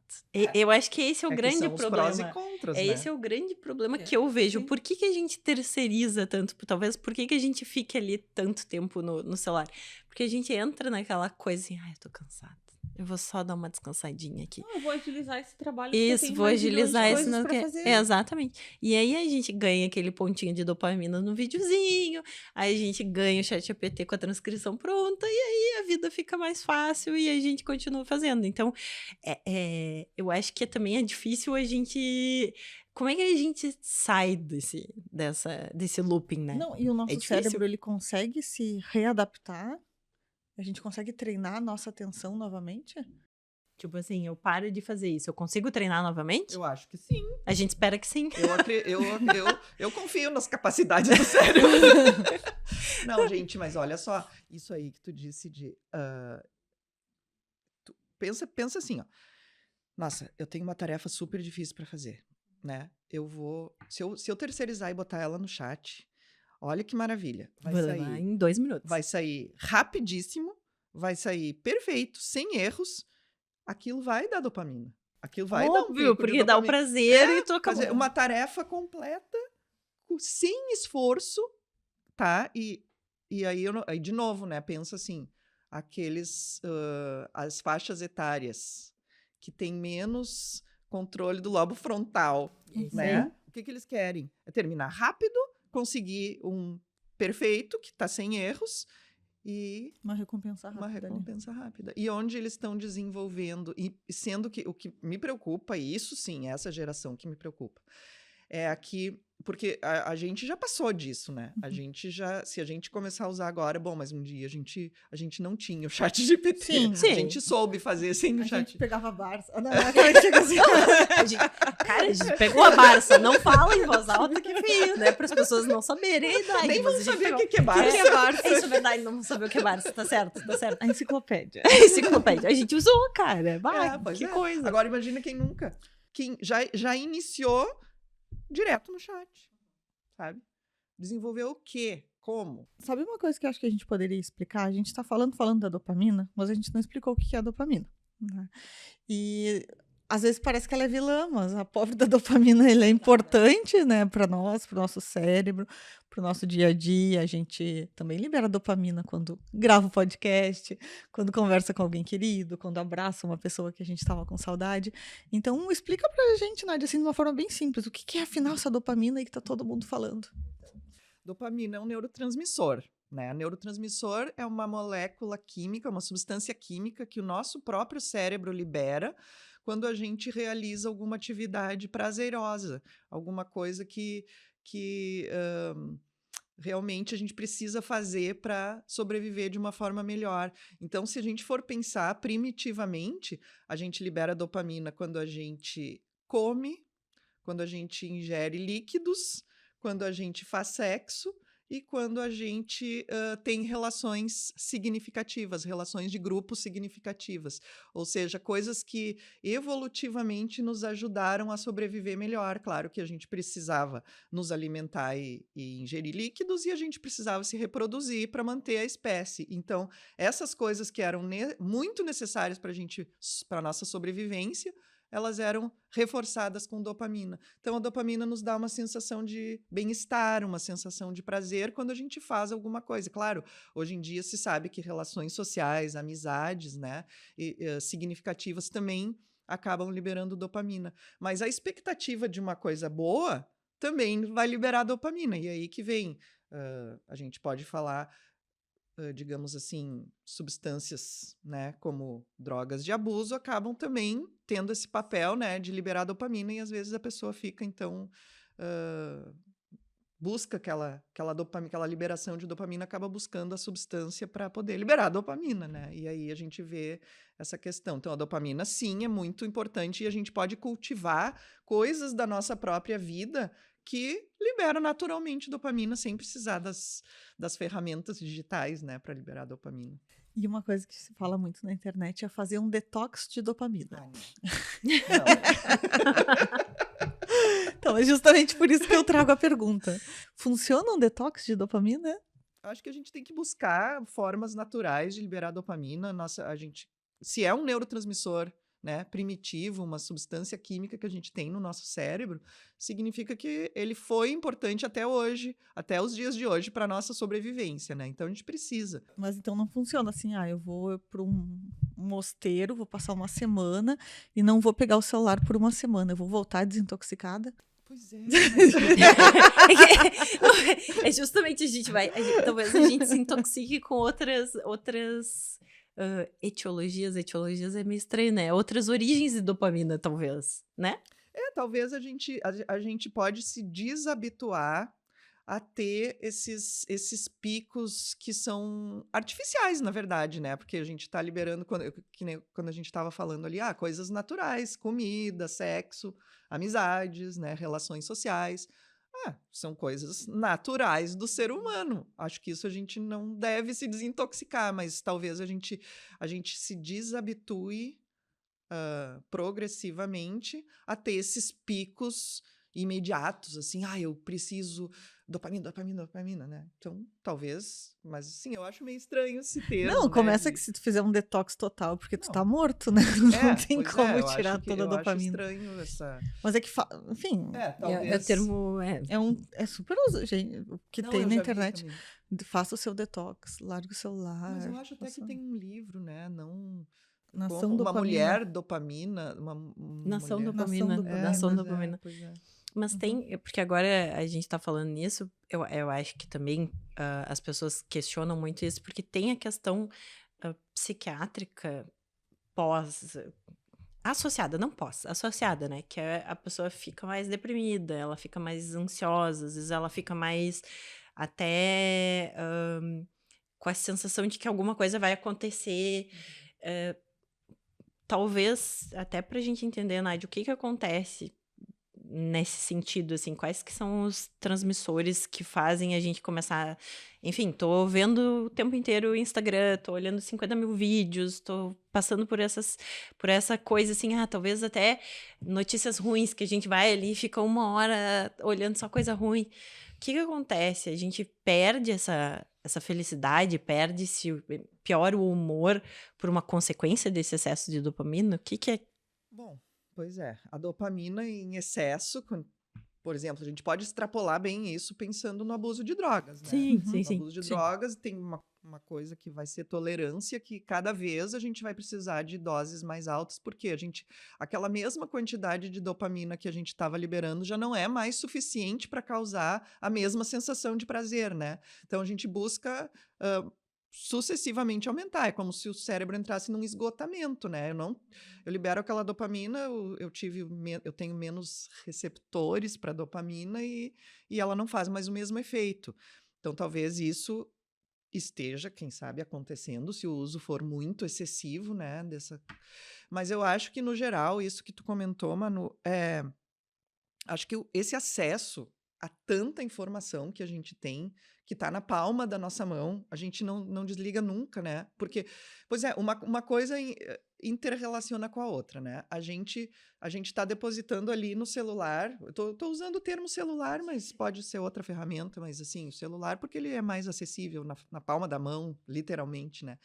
Eu acho que esse é o grande que são problema. os prós e contras, né? Esse é o grande problema que eu vejo. Sim. Por que a gente terceiriza tanto? Talvez por que a gente fica ali tanto tempo no celular? Porque a gente entra naquela coisa assim, eu tô cansada. Eu vou só dar uma descansadinha aqui. Eu vou agilizar esse trabalho. Isso, vou agilizar isso. pra fazer. Exatamente. E aí a gente ganha aquele pontinho de dopamina no videozinho, aí a gente ganha o ChatGPT com a transcrição pronta, e aí a vida fica mais fácil e a gente continua fazendo. Então, eu acho que também é difícil a gente... Como é que a gente sai desse looping, né? Não, e o nosso difícil. cérebro, ele consegue se readaptar? A gente consegue treinar a nossa atenção novamente? Tipo assim, eu paro de fazer isso, eu consigo treinar novamente? Eu acho que sim. A gente espera que sim. Eu confio nas capacidades do cérebro. Não, gente, mas olha só, isso aí que tu disse de... pensa assim, ó. Nossa, eu tenho uma tarefa super difícil para fazer, né? Eu vou... Se eu terceirizar e botar ela no chat, olha que maravilha. Vai Vou sair levar em 2 minutos. Vai sair rapidíssimo, vai sair perfeito, sem erros. Aquilo vai dar dopamina. Aquilo vai dar um Óbvio, pico de porque dá o dopamina. prazer e tu acabou. Fazer uma tarefa completa, sem esforço, tá? E aí, aí, de novo, né? Pensa assim, as faixas etárias que têm menos controle do lobo frontal, né? O que eles querem? É terminar rápido, conseguir um perfeito, que tá sem erros, e Uma recompensa rápida. E onde eles estão desenvolvendo, e sendo que o que me preocupa, e isso sim, essa geração que me preocupa, é aqui, porque a gente já passou disso, né? A gente já, se a gente começar a usar agora, bom, mas um dia a gente não tinha o ChatGPT. Sim. A gente soube fazer sem o A chat. gente pegava a Barça. Não, assim. Cara, a gente pegou a Barça. Não fala em voz alta que feio, né? Para as pessoas não saberem a idade. Nem mas vão a gente saber pegou. o que é Barça. Isso é verdade, não vão saber o que é Barça. Tá certo, tá certo. A enciclopédia. A enciclopédia. A gente usou, cara. Pois Que é. coisa. Agora imagina quem nunca. Quem já iniciou direto no chat, sabe? Desenvolveu o quê? Como? Sabe uma coisa que eu acho que a gente poderia explicar? A gente está falando da dopamina, mas a gente não explicou o que é a dopamina, né? E às vezes parece que ela é vilã, mas a pobre da dopamina ela é importante, né, para nós, para o nosso cérebro, para o nosso dia a dia. A gente também libera dopamina quando grava o podcast, quando conversa com alguém querido, quando abraça uma pessoa que a gente estava com saudade. Então, explica pra gente, Nádia, assim, de uma forma bem simples, o que é, afinal, essa dopamina aí que tá todo mundo falando? Dopamina é um neurotransmissor, né? Neurotransmissor é uma molécula química, uma substância química que o nosso próprio cérebro libera quando a gente realiza alguma atividade prazerosa, alguma coisa que realmente a gente precisa fazer para sobreviver de uma forma melhor. Então, se a gente for pensar primitivamente, a gente libera dopamina quando a gente come, quando a gente ingere líquidos, quando a gente faz sexo e quando a gente tem relações significativas, relações de grupo significativas, ou seja, coisas que evolutivamente nos ajudaram a sobreviver melhor. Claro que a gente precisava nos alimentar e ingerir líquidos e a gente precisava se reproduzir para manter a espécie. Então, essas coisas que eram muito necessárias para a nossa sobrevivência, elas eram reforçadas com dopamina. Então, a dopamina nos dá uma sensação de bem-estar, uma sensação de prazer quando a gente faz alguma coisa. Claro, hoje em dia se sabe que relações sociais, amizades, né, significativas também acabam liberando dopamina. Mas a expectativa de uma coisa boa também vai liberar dopamina. E aí que vem, a gente pode falar, digamos assim, substâncias, né, como drogas de abuso, acabam também tendo esse papel, né, de liberar dopamina, e às vezes a pessoa fica, então, busca aquela liberação de dopamina, acaba buscando a substância para poder liberar a dopamina, né? E aí a gente vê essa questão. Então, a dopamina, sim, é muito importante e a gente pode cultivar coisas da nossa própria vida que liberam naturalmente dopamina sem precisar das ferramentas digitais, né, para liberar dopamina. E uma coisa que se fala muito na internet é fazer um detox de dopamina. Não. Então, é justamente por isso que eu trago a pergunta. Funciona um detox de dopamina? Acho que a gente tem que buscar formas naturais de liberar dopamina. Se é um neurotransmissor, né, primitivo, uma substância química que a gente tem no nosso cérebro, significa que ele foi importante até hoje, até os dias de hoje, para a nossa sobrevivência, né? Então a gente precisa. Mas então não funciona assim, eu vou para um mosteiro, vou passar uma semana e não vou pegar o celular por uma semana, eu vou voltar desintoxicada. Pois é. É justamente talvez a gente se intoxique com outras etiologias. Etiologias é meio estranho, né? Outras origens de dopamina, talvez, né? Talvez a gente pode se desabituar a ter esses picos que são artificiais, na verdade, né? Porque a gente está liberando, quando a gente estava falando ali, coisas naturais, comida, sexo, amizades, né? Relações sociais. São coisas naturais do ser humano. Acho que isso a gente não deve se desintoxicar, mas talvez a gente se desabitue progressivamente a ter esses picos imediatos, assim, eu preciso dopamina, né? Então, talvez, mas sim, eu acho meio estranho esse termo. Não, começa né? que se tu fizer um detox total, porque tu tá morto, né? Não tem como eu tirar acho toda a dopamina. Eu acho estranho essa... Mas é que, enfim... O termo é super usado, gente. O que tem na internet. Faça o seu detox, largue o celular. Mas eu acho até que tem um livro, né? Não... Nação uma Dopamina. Mulher dopamina. Nação mulher... Dopamina. Nação Dopamina. Pois é. Mas tem, porque agora a gente tá falando nisso, eu acho que também as pessoas questionam muito isso, porque tem a questão psiquiátrica associada, né? Que a pessoa fica mais deprimida, ela fica mais ansiosa, às vezes ela fica mais até com a sensação de que alguma coisa vai acontecer. Talvez, até pra gente entender, Nádia, o que acontece nesse sentido, assim, quais que são os transmissores que fazem a gente começar... Enfim, tô vendo o tempo inteiro o Instagram, tô olhando 50 mil vídeos, tô passando por essa coisa, assim, talvez até notícias ruins, que a gente vai ali e fica uma hora olhando só coisa ruim. O que acontece? A gente perde essa felicidade, piora o humor por uma consequência desse excesso de dopamina? O que é? Bom, pois é. A dopamina em excesso, por exemplo, a gente pode extrapolar bem isso pensando no abuso de drogas, né? Sim. No abuso de drogas tem uma coisa que vai ser tolerância, que cada vez a gente vai precisar de doses mais altas, porque aquela mesma quantidade de dopamina que a gente estava liberando já não é mais suficiente para causar a mesma sensação de prazer, né? Então a gente busca sucessivamente aumentar, é como se o cérebro entrasse num esgotamento, né? Eu libero aquela dopamina, eu tenho menos receptores para dopamina e ela não faz mais o mesmo efeito. Então talvez isso esteja, quem sabe, acontecendo se o uso for muito excessivo, né? Mas eu acho que, no geral, isso que tu comentou, Manu, acho que esse acesso a tanta informação que a gente tem, que está na palma da nossa mão, a gente não desliga nunca, né? Porque, pois é, uma coisa interrelaciona com a outra, né? A gente está depositando ali no celular, eu tô usando o termo celular, mas pode ser outra ferramenta, mas assim, o celular, porque ele é mais acessível na palma da mão, literalmente, né?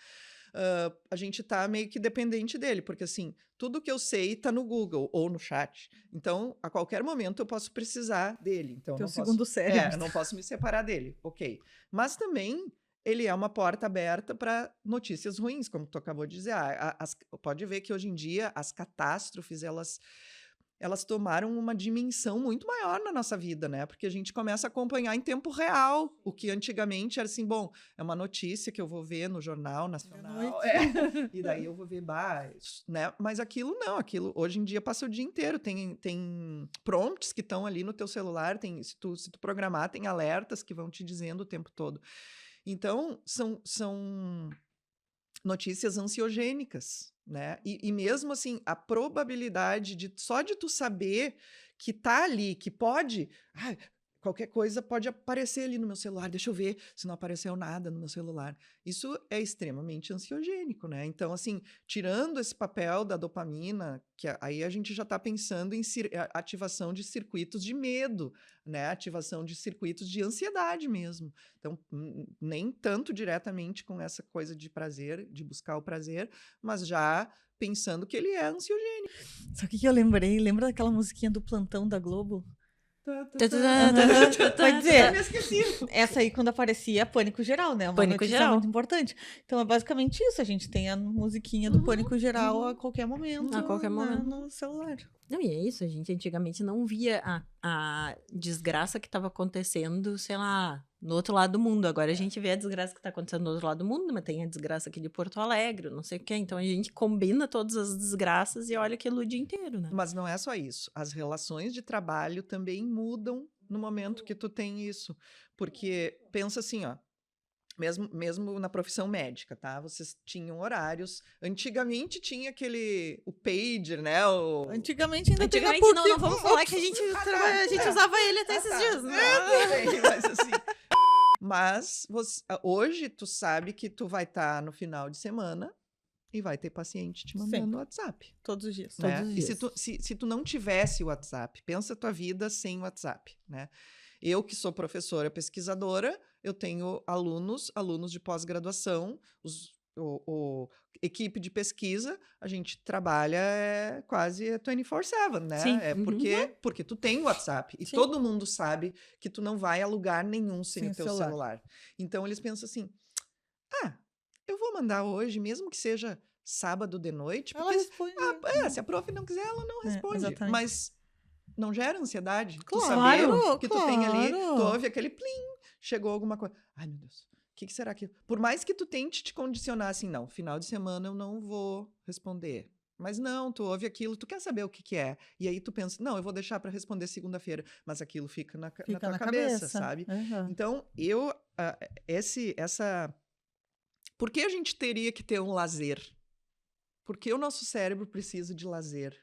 A gente tá meio que dependente dele, porque assim, tudo que eu sei tá no Google ou no chat. Então, a qualquer momento eu posso precisar dele. Então, Teu não segundo posso, cérebro. eu não posso me separar dele, ok. Mas também ele é uma porta aberta para notícias ruins, como tu acabou de dizer. Pode ver que hoje em dia as catástrofes, elas tomaram uma dimensão muito maior na nossa vida, né? Porque a gente começa a acompanhar em tempo real, o que antigamente era assim, bom, é uma notícia que eu vou ver no Jornal Nacional, e daí eu vou ver, né? Mas aquilo não, aquilo hoje em dia passa o dia inteiro, tem prompts que estão ali no teu celular, se tu programar, tem alertas que vão te dizendo o tempo todo. Então, são notícias ansiogênicas, né? E mesmo assim, a probabilidade só de tu saber que tá ali, que pode... qualquer coisa pode aparecer ali no meu celular, deixa eu ver se não apareceu nada no meu celular. Isso é extremamente ansiogênico, né? Então, assim, tirando esse papel da dopamina, que aí a gente já está pensando em ativação de circuitos de medo, né? Ativação de circuitos de ansiedade mesmo. Então, nem tanto diretamente com essa coisa de prazer, de buscar o prazer, mas já pensando que ele é ansiogênico. Sabe o que eu lembrei? Lembra daquela musiquinha do Plantão da Globo? Pode dizer, essa aí quando aparecia Pânico Geral, né? Uma Pânico notícia Geral. muito importante. Então é basicamente isso, a gente tem a musiquinha do Pânico Geral a qualquer momento. A qualquer momento. No celular. Não, e é isso, a gente antigamente não via a desgraça que estava acontecendo, sei lá, no outro lado do mundo. Agora a gente vê a desgraça que está acontecendo no outro lado do mundo, mas tem a desgraça aqui de Porto Alegre, não sei o quê. Então a gente combina todas as desgraças e olha aquilo o dia inteiro, né? Mas não é só isso. As relações de trabalho também mudam no momento que tu tem isso. Porque pensa assim, ó. Mesmo na profissão médica, tá? Vocês tinham horários. Antigamente tinha o pager, né? Antigamente ainda tinha não vamos falar que a gente usava ele até esses dias. Né? Mas assim... Mas hoje tu sabe que tu vai estar no final de semana e vai ter paciente te mandando no WhatsApp. Todos os dias. Né? Todos os dias. E se tu não tivesse o WhatsApp, pensa a tua vida sem WhatsApp, né? Eu que sou professora pesquisadora, eu tenho alunos de pós-graduação, equipe de pesquisa, a gente trabalha quase 24/7, né? Sim. Porque tu tem o WhatsApp e Sim. todo mundo sabe que tu não vai a lugar nenhum sem o teu celular. celular. Então eles pensam assim, eu vou mandar hoje, mesmo que seja sábado de noite, Ela porque responde. se a prof não quiser, ela não responde. exatamente. Mas não gera ansiedade? Claro, tu saber que tu tem ali, claro. tu ouve aquele plim, chegou alguma coisa. Ai, meu Deus, o que será que... Por mais que tu tente te condicionar assim, não, final de semana eu não vou responder. Mas não, tu ouve aquilo, tu quer saber o que é. E aí tu pensa, não, eu vou deixar para responder segunda-feira. Mas aquilo fica na tua cabeça, sabe? Uhum. Então, por que a gente teria que ter um lazer? Porque o nosso cérebro precisa de lazer.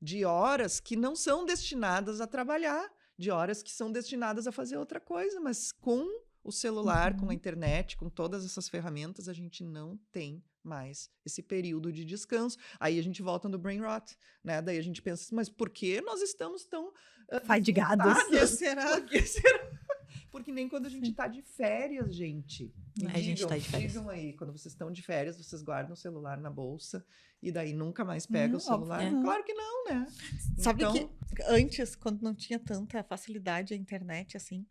De horas que não são destinadas a trabalhar, de horas que são destinadas a fazer outra coisa, mas com o celular, com a internet, com todas essas ferramentas, a gente não tem mais esse período de descanso. Aí a gente volta no brain rot, né? Daí a gente pensa assim, mas por que nós estamos tão fadigados? Por que será? Porque nem quando a gente tá de férias, gente. A gente tá de férias. Digam aí, quando vocês estão de férias, vocês guardam o celular na bolsa e daí nunca mais pega o celular? Claro que não, né? Sabe que antes, quando não tinha tanta facilidade a internet, assim,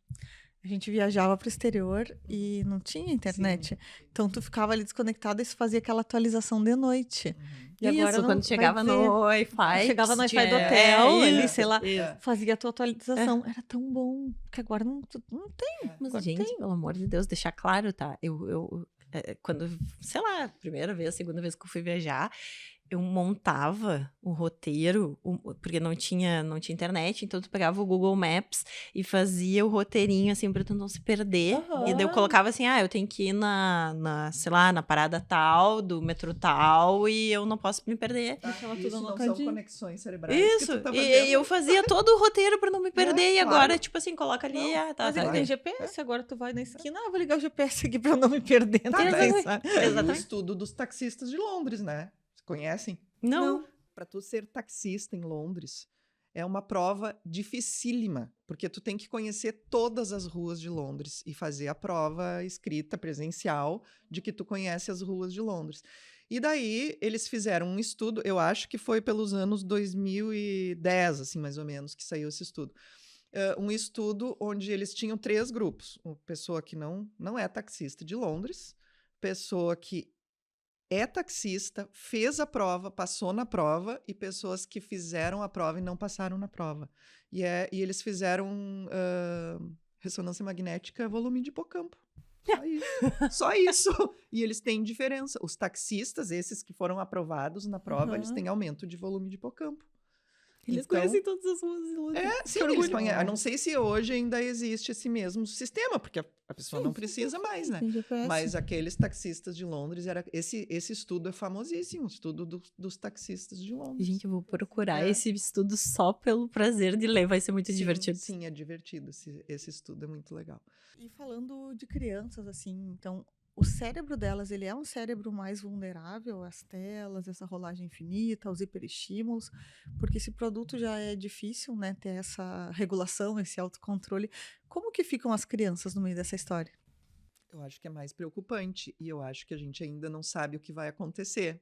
a gente viajava para o exterior e não tinha internet. Sim. Então, tu ficava ali desconectado e se fazia aquela atualização de noite. E agora quando chegava no Wi-Fi. Chegava no Wi-Fi do hotel, ali, sei lá, fazia a tua atualização. Era tão bom, porque agora não tem. Mas, agora gente, pelo amor de Deus, deixar claro, tá? Quando, sei lá, primeira vez, segunda vez que eu fui viajar, eu montava o roteiro, porque não tinha internet, então tu pegava o Google Maps e fazia o roteirinho, assim, pra tu não se perder. E daí eu colocava assim, eu tenho que ir sei lá, na parada tal, do metrô tal, e eu não posso me perder. Deixava tudo Isso não são anotadinho. conexões cerebrais que Isso, tu tá e fazendo. eu fazia todo o roteiro pra não me perder, e agora, claro. tipo assim, coloca ali, Mas ele tá. tem GPS, agora tu vai na esquina, vou ligar o GPS aqui pra não me perder. Tá, também, mas- sabe? E o Exatamente. estudo dos taxistas de Londres, né? Conhecem? Não. Para tu ser taxista em Londres, é uma prova dificílima, porque tu tem que conhecer todas as ruas de Londres e fazer a prova escrita, presencial, de que tu conhece as ruas de Londres. E daí, eles fizeram um estudo, eu acho que foi pelos anos 2010, assim, mais ou menos, que saiu esse estudo. Um estudo onde eles tinham 3 grupos. Uma pessoa que não é taxista de Londres, pessoa que é taxista, fez a prova, passou na prova, e pessoas que fizeram a prova e não passaram na prova. E eles fizeram ressonância magnética volume de hipocampo. Só isso. Só isso. E eles têm diferença. Os taxistas, esses que foram aprovados na prova, eles têm aumento de volume de hipocampo. Eles Então, conhecem todas as ruas de Londres. sim, eles conhecem. Eu não sei se hoje ainda existe esse mesmo sistema, porque a pessoa não precisa mais, né? Tem GPS. Mas aqueles taxistas de Londres, esse estudo é famosíssimo, o estudo dos taxistas de Londres. Gente, eu vou procurar esse estudo só pelo prazer de ler, vai ser muito divertido. Sim, é divertido, esse estudo é muito legal. E falando de crianças, assim, então, o cérebro delas, ele é um cérebro mais vulnerável às telas, essa rolagem infinita, aos hiperestímulos, porque esse produto já é difícil, né, ter essa regulação, esse autocontrole. Como que ficam as crianças no meio dessa história? Eu acho que é mais preocupante, e eu acho que a gente ainda não sabe o que vai acontecer.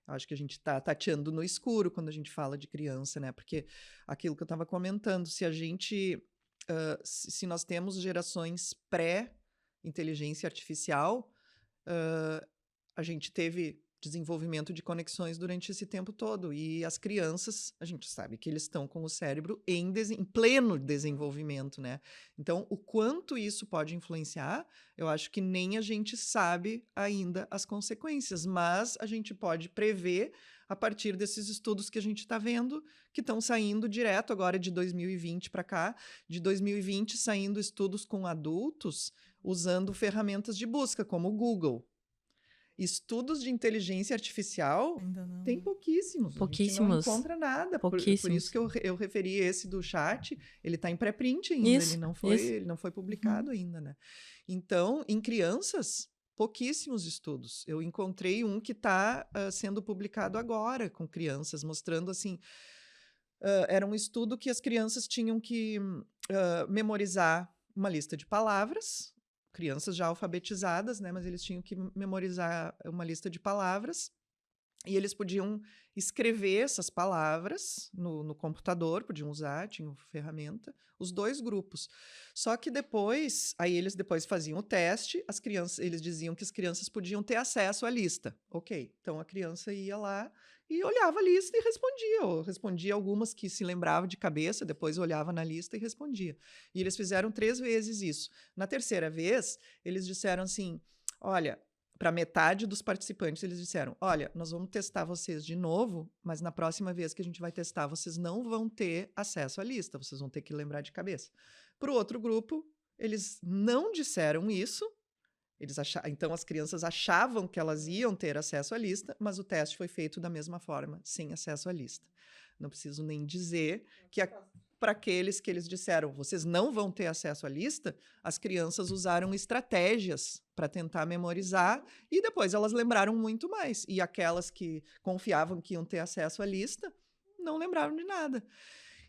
Eu acho que a gente está tateando no escuro quando a gente fala de criança, né? Porque aquilo que eu estava comentando, se nós temos gerações pré-inteligência artificial, a gente teve desenvolvimento de conexões durante esse tempo todo. E as crianças, a gente sabe que eles estão com o cérebro em pleno desenvolvimento, né? Então, o quanto isso pode influenciar, eu acho que nem a gente sabe ainda as consequências, mas a gente pode prever a partir desses estudos que a gente está vendo, que estão saindo direto agora de 2020 para cá, de 2020 saindo estudos com adultos usando ferramentas de busca, como o Google. Estudos de inteligência artificial Ainda não. tem pouquíssimos. Pouquíssimos. A gente não encontra nada. Por isso que eu referi esse do chat, ele está em pré-print ainda, ele não foi publicado ainda, né? Então, em crianças, pouquíssimos estudos. Eu encontrei um que está sendo publicado agora com crianças, mostrando assim, era um estudo que as crianças tinham que memorizar uma lista de palavras, crianças já alfabetizadas, né? Mas eles tinham que memorizar uma lista de palavras e eles podiam escrever essas palavras no computador, podiam usar, tinham ferramenta, os 2 grupos. Só que eles depois faziam o teste, eles diziam que as crianças podiam ter acesso à lista. Ok, então a criança ia lá e olhava a lista e respondia, ou respondia algumas que se lembrava de cabeça, depois olhava na lista e respondia. E eles fizeram 3 vezes isso. Na terceira vez, eles disseram assim, olha, para metade dos participantes, eles disseram, olha, nós vamos testar vocês de novo, mas na próxima vez que a gente vai testar, vocês não vão ter acesso à lista, vocês vão ter que lembrar de cabeça. Para o outro grupo, eles não disseram isso, então as crianças achavam que elas iam ter acesso à lista, mas o teste foi feito da mesma forma, sem acesso à lista. Não preciso nem dizer que para aqueles que eles disseram, vocês não vão ter acesso à lista, as crianças usaram estratégias para tentar memorizar e depois elas lembraram muito mais. E aquelas que confiavam que iam ter acesso à lista, não lembraram de nada.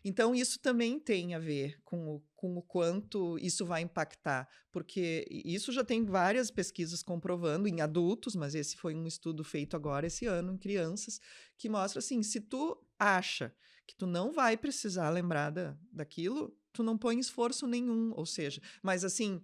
Então, isso também tem a ver com o quanto isso vai impactar, porque isso já tem várias pesquisas comprovando em adultos, mas esse foi um estudo feito agora esse ano em crianças, que mostra assim, se tu acha que tu não vai precisar lembrar daquilo, tu não põe esforço nenhum, ou seja, mas assim,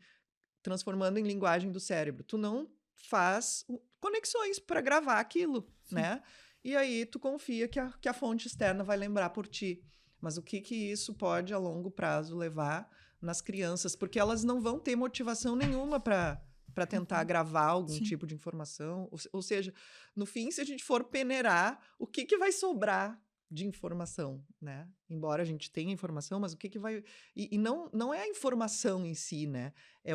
transformando em linguagem do cérebro, tu não faz conexões para gravar aquilo, né? E aí tu confia que a fonte externa vai lembrar por ti. Mas o que isso pode, a longo prazo, levar nas crianças? Porque elas não vão ter motivação nenhuma para para tentar gravar algum Sim. tipo de informação. Ou seja, no fim, se a gente for peneirar, o que vai sobrar de informação, né? Embora a gente tenha informação, mas o que vai... E não é a informação em si, né? É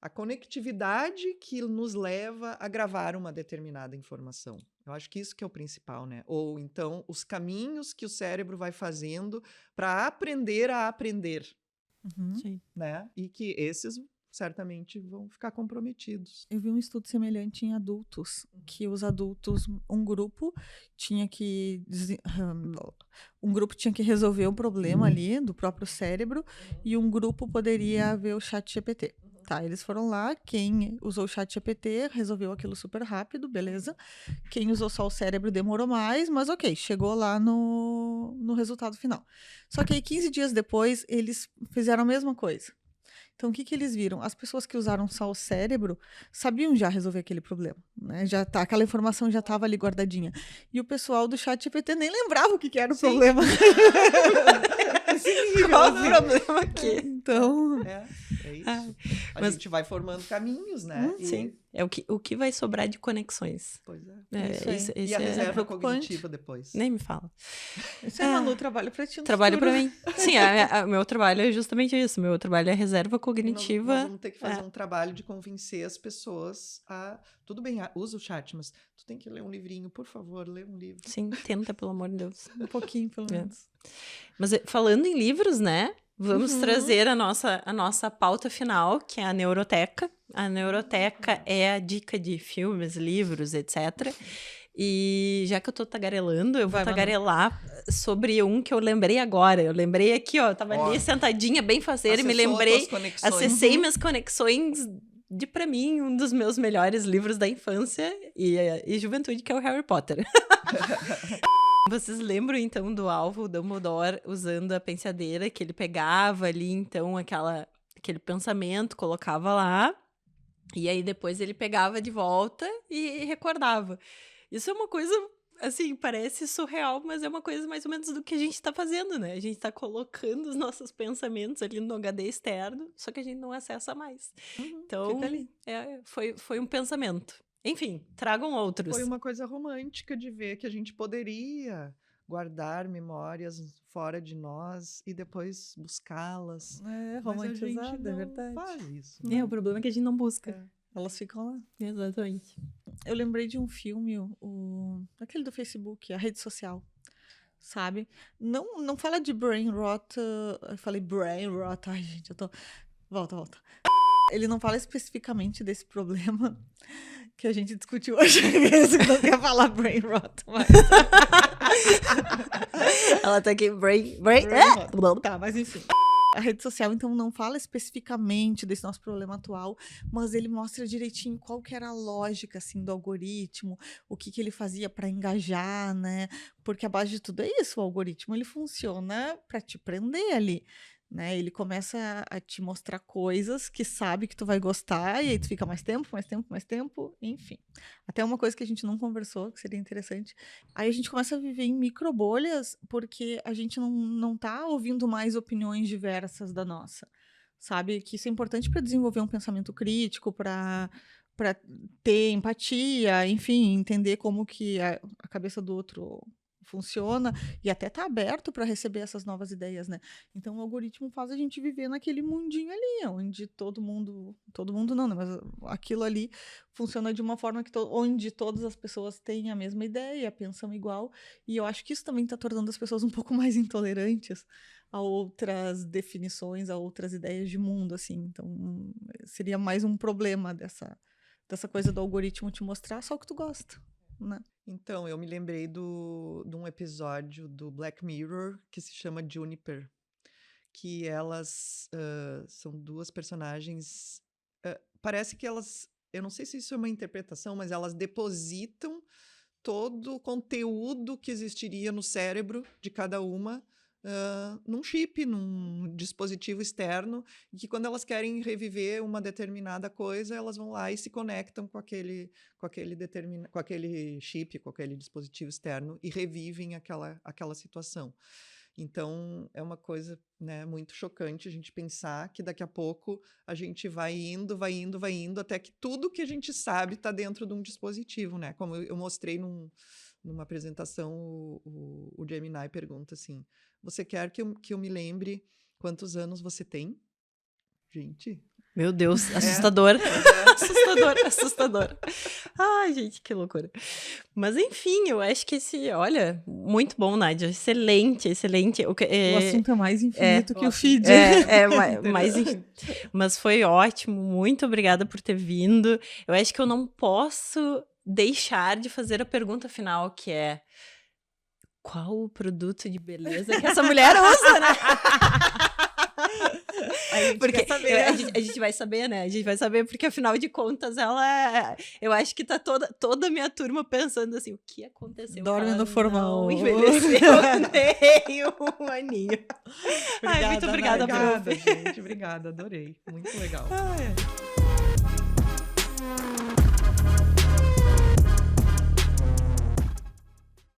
a conectividade que nos leva a gravar uma determinada informação. Eu acho que isso que é o principal, né? Ou então os caminhos que o cérebro vai fazendo para aprender a aprender, Uhum. Sim. né? E que esses certamente vão ficar comprometidos. Eu vi um estudo semelhante em adultos, que os adultos, um grupo tinha que resolver o problema ali do próprio cérebro e um grupo poderia ver o chat GPT. Tá, eles foram lá, quem usou o chat GPT resolveu aquilo super rápido, beleza. Quem usou só o cérebro demorou mais, mas ok, chegou lá no resultado final. Só que aí 15 dias depois eles fizeram a mesma coisa. Então, o que que eles viram? As pessoas que usaram só o cérebro sabiam já resolver aquele problema, né? Já tá, aquela informação já estava ali guardadinha. E o pessoal do chat GPT nem lembrava o que que era o Sim. problema. Esse nível, Qual o assim. problema aqui? Então, É isso. Ah, A mas- gente vai formando caminhos, né? Sim. É o que vai sobrar de conexões. Pois é. É, isso aí. esse E a é- reserva preocupante. cognitiva depois. Nem me fala. isso é, Manu, trabalho pra ti no Trabalho futuro. pra mim. Sim, o meu trabalho é justamente isso. Meu trabalho é reserva E nós cognitiva. vamos ter que fazer um trabalho de convencer as pessoas a... Tudo bem, usa o chat, mas tu tem que ler um livrinho, por favor, lê um livro. Sim, tenta, pelo amor de Deus. Um pouquinho, pelo É. menos. Mas falando em livros, né? Vamos Uhum. trazer a nossa pauta final, que é a Neuroteca. A Neuroteca é a dica de filmes, livros, etc. E já que eu tô tagarelando, eu vou Vai, Manu. tagarelar sobre um que eu lembrei agora. Eu lembrei aqui, ó, eu tava Ó. ali sentadinha, bem faceira, e me Acessou lembrei, tuas conexões. acessei minhas conexões de, pra mim, um dos meus melhores livros da infância e juventude, que é o Harry Potter. Vocês lembram, então, do Alvo Dumbledore usando a penteadeira, que ele pegava ali, então, aquele pensamento, colocava lá, e aí depois ele pegava de volta e recordava. Isso é uma coisa, assim, parece surreal, mas é uma coisa mais ou menos do que a gente tá fazendo, né? A gente tá colocando os nossos pensamentos ali no HD externo, só que a gente não acessa mais. Então, Fica ali. foi um pensamento. Enfim, tragam outros. Foi uma coisa romântica de ver que a gente poderia guardar memórias fora de nós e depois buscá-las. É, Mas a gente romantizado, é não verdade. faz isso. O problema é que a gente não busca. É. Elas ficam lá. Exatamente. Eu lembrei de um filme, aquele do Facebook, a rede social, sabe? Não fala de brain rot, eu falei brain rot, ai gente, eu tô... Volta. Ele não fala especificamente desse problema que a gente discutiu hoje, você não quer falar brain rot, mas... Ela tá aqui, brain rot. Tá, mas enfim. A rede social, então, não fala especificamente desse nosso problema atual, mas ele mostra direitinho qual que era a lógica, assim, do algoritmo, o que ele fazia para engajar, né? Porque a base de tudo é isso, o algoritmo, ele funciona para te prender ali, né? Ele começa a te mostrar coisas que sabe que tu vai gostar, e aí tu fica mais tempo, enfim. Até uma coisa que a gente não conversou, que seria interessante. Aí a gente começa a viver em microbolhas, porque a gente não tá ouvindo mais opiniões diversas da nossa, sabe? Que isso é importante para desenvolver um pensamento crítico, para ter empatia, enfim, entender como que a cabeça do outro funciona e até tá aberto para receber essas novas ideias, né? Então o algoritmo faz a gente viver naquele mundinho ali, onde todo mundo não, né? Mas aquilo ali funciona de uma forma onde todas as pessoas têm a mesma ideia, pensam igual, e eu acho que isso também está tornando as pessoas um pouco mais intolerantes a outras definições, a outras ideias de mundo, assim. Então seria mais um problema dessa coisa do algoritmo te mostrar só o que tu gosta, né? Então, eu me lembrei de um episódio do Black Mirror que se chama Juniper, que elas são duas personagens. Parece que elas. Eu não sei se isso é uma interpretação, mas elas depositam todo o conteúdo que existiria no cérebro de cada uma num chip, num dispositivo externo, e que quando elas querem reviver uma determinada coisa, elas vão lá e se conectam com aquele chip, com aquele dispositivo externo e revivem aquela situação. Então, é uma coisa, né, muito chocante a gente pensar que daqui a pouco a gente vai indo, até que tudo que a gente sabe está dentro de um dispositivo, né? Como eu mostrei numa apresentação, o Gemini pergunta assim, você quer que eu me lembre quantos anos você tem? Gente... Meu Deus, assustador. Assustador. Ai, gente, que loucura. Mas, enfim, eu acho que olha, muito bom, Nádia. Excelente. O assunto é mais infinito que o feed. Mas foi ótimo. Muito obrigada por ter vindo. Eu acho que eu não posso deixar de fazer a pergunta final, que é: qual o produto de beleza que essa mulher usa, né? Porque a gente vai saber, né? A gente vai saber, porque afinal de contas, eu acho que tá toda a minha turma pensando assim, o que aconteceu? Dorme no formal. Envelheceu nem um aninho. Obrigada, muito obrigada, Obrigada, gente. Obrigada, adorei. Muito legal.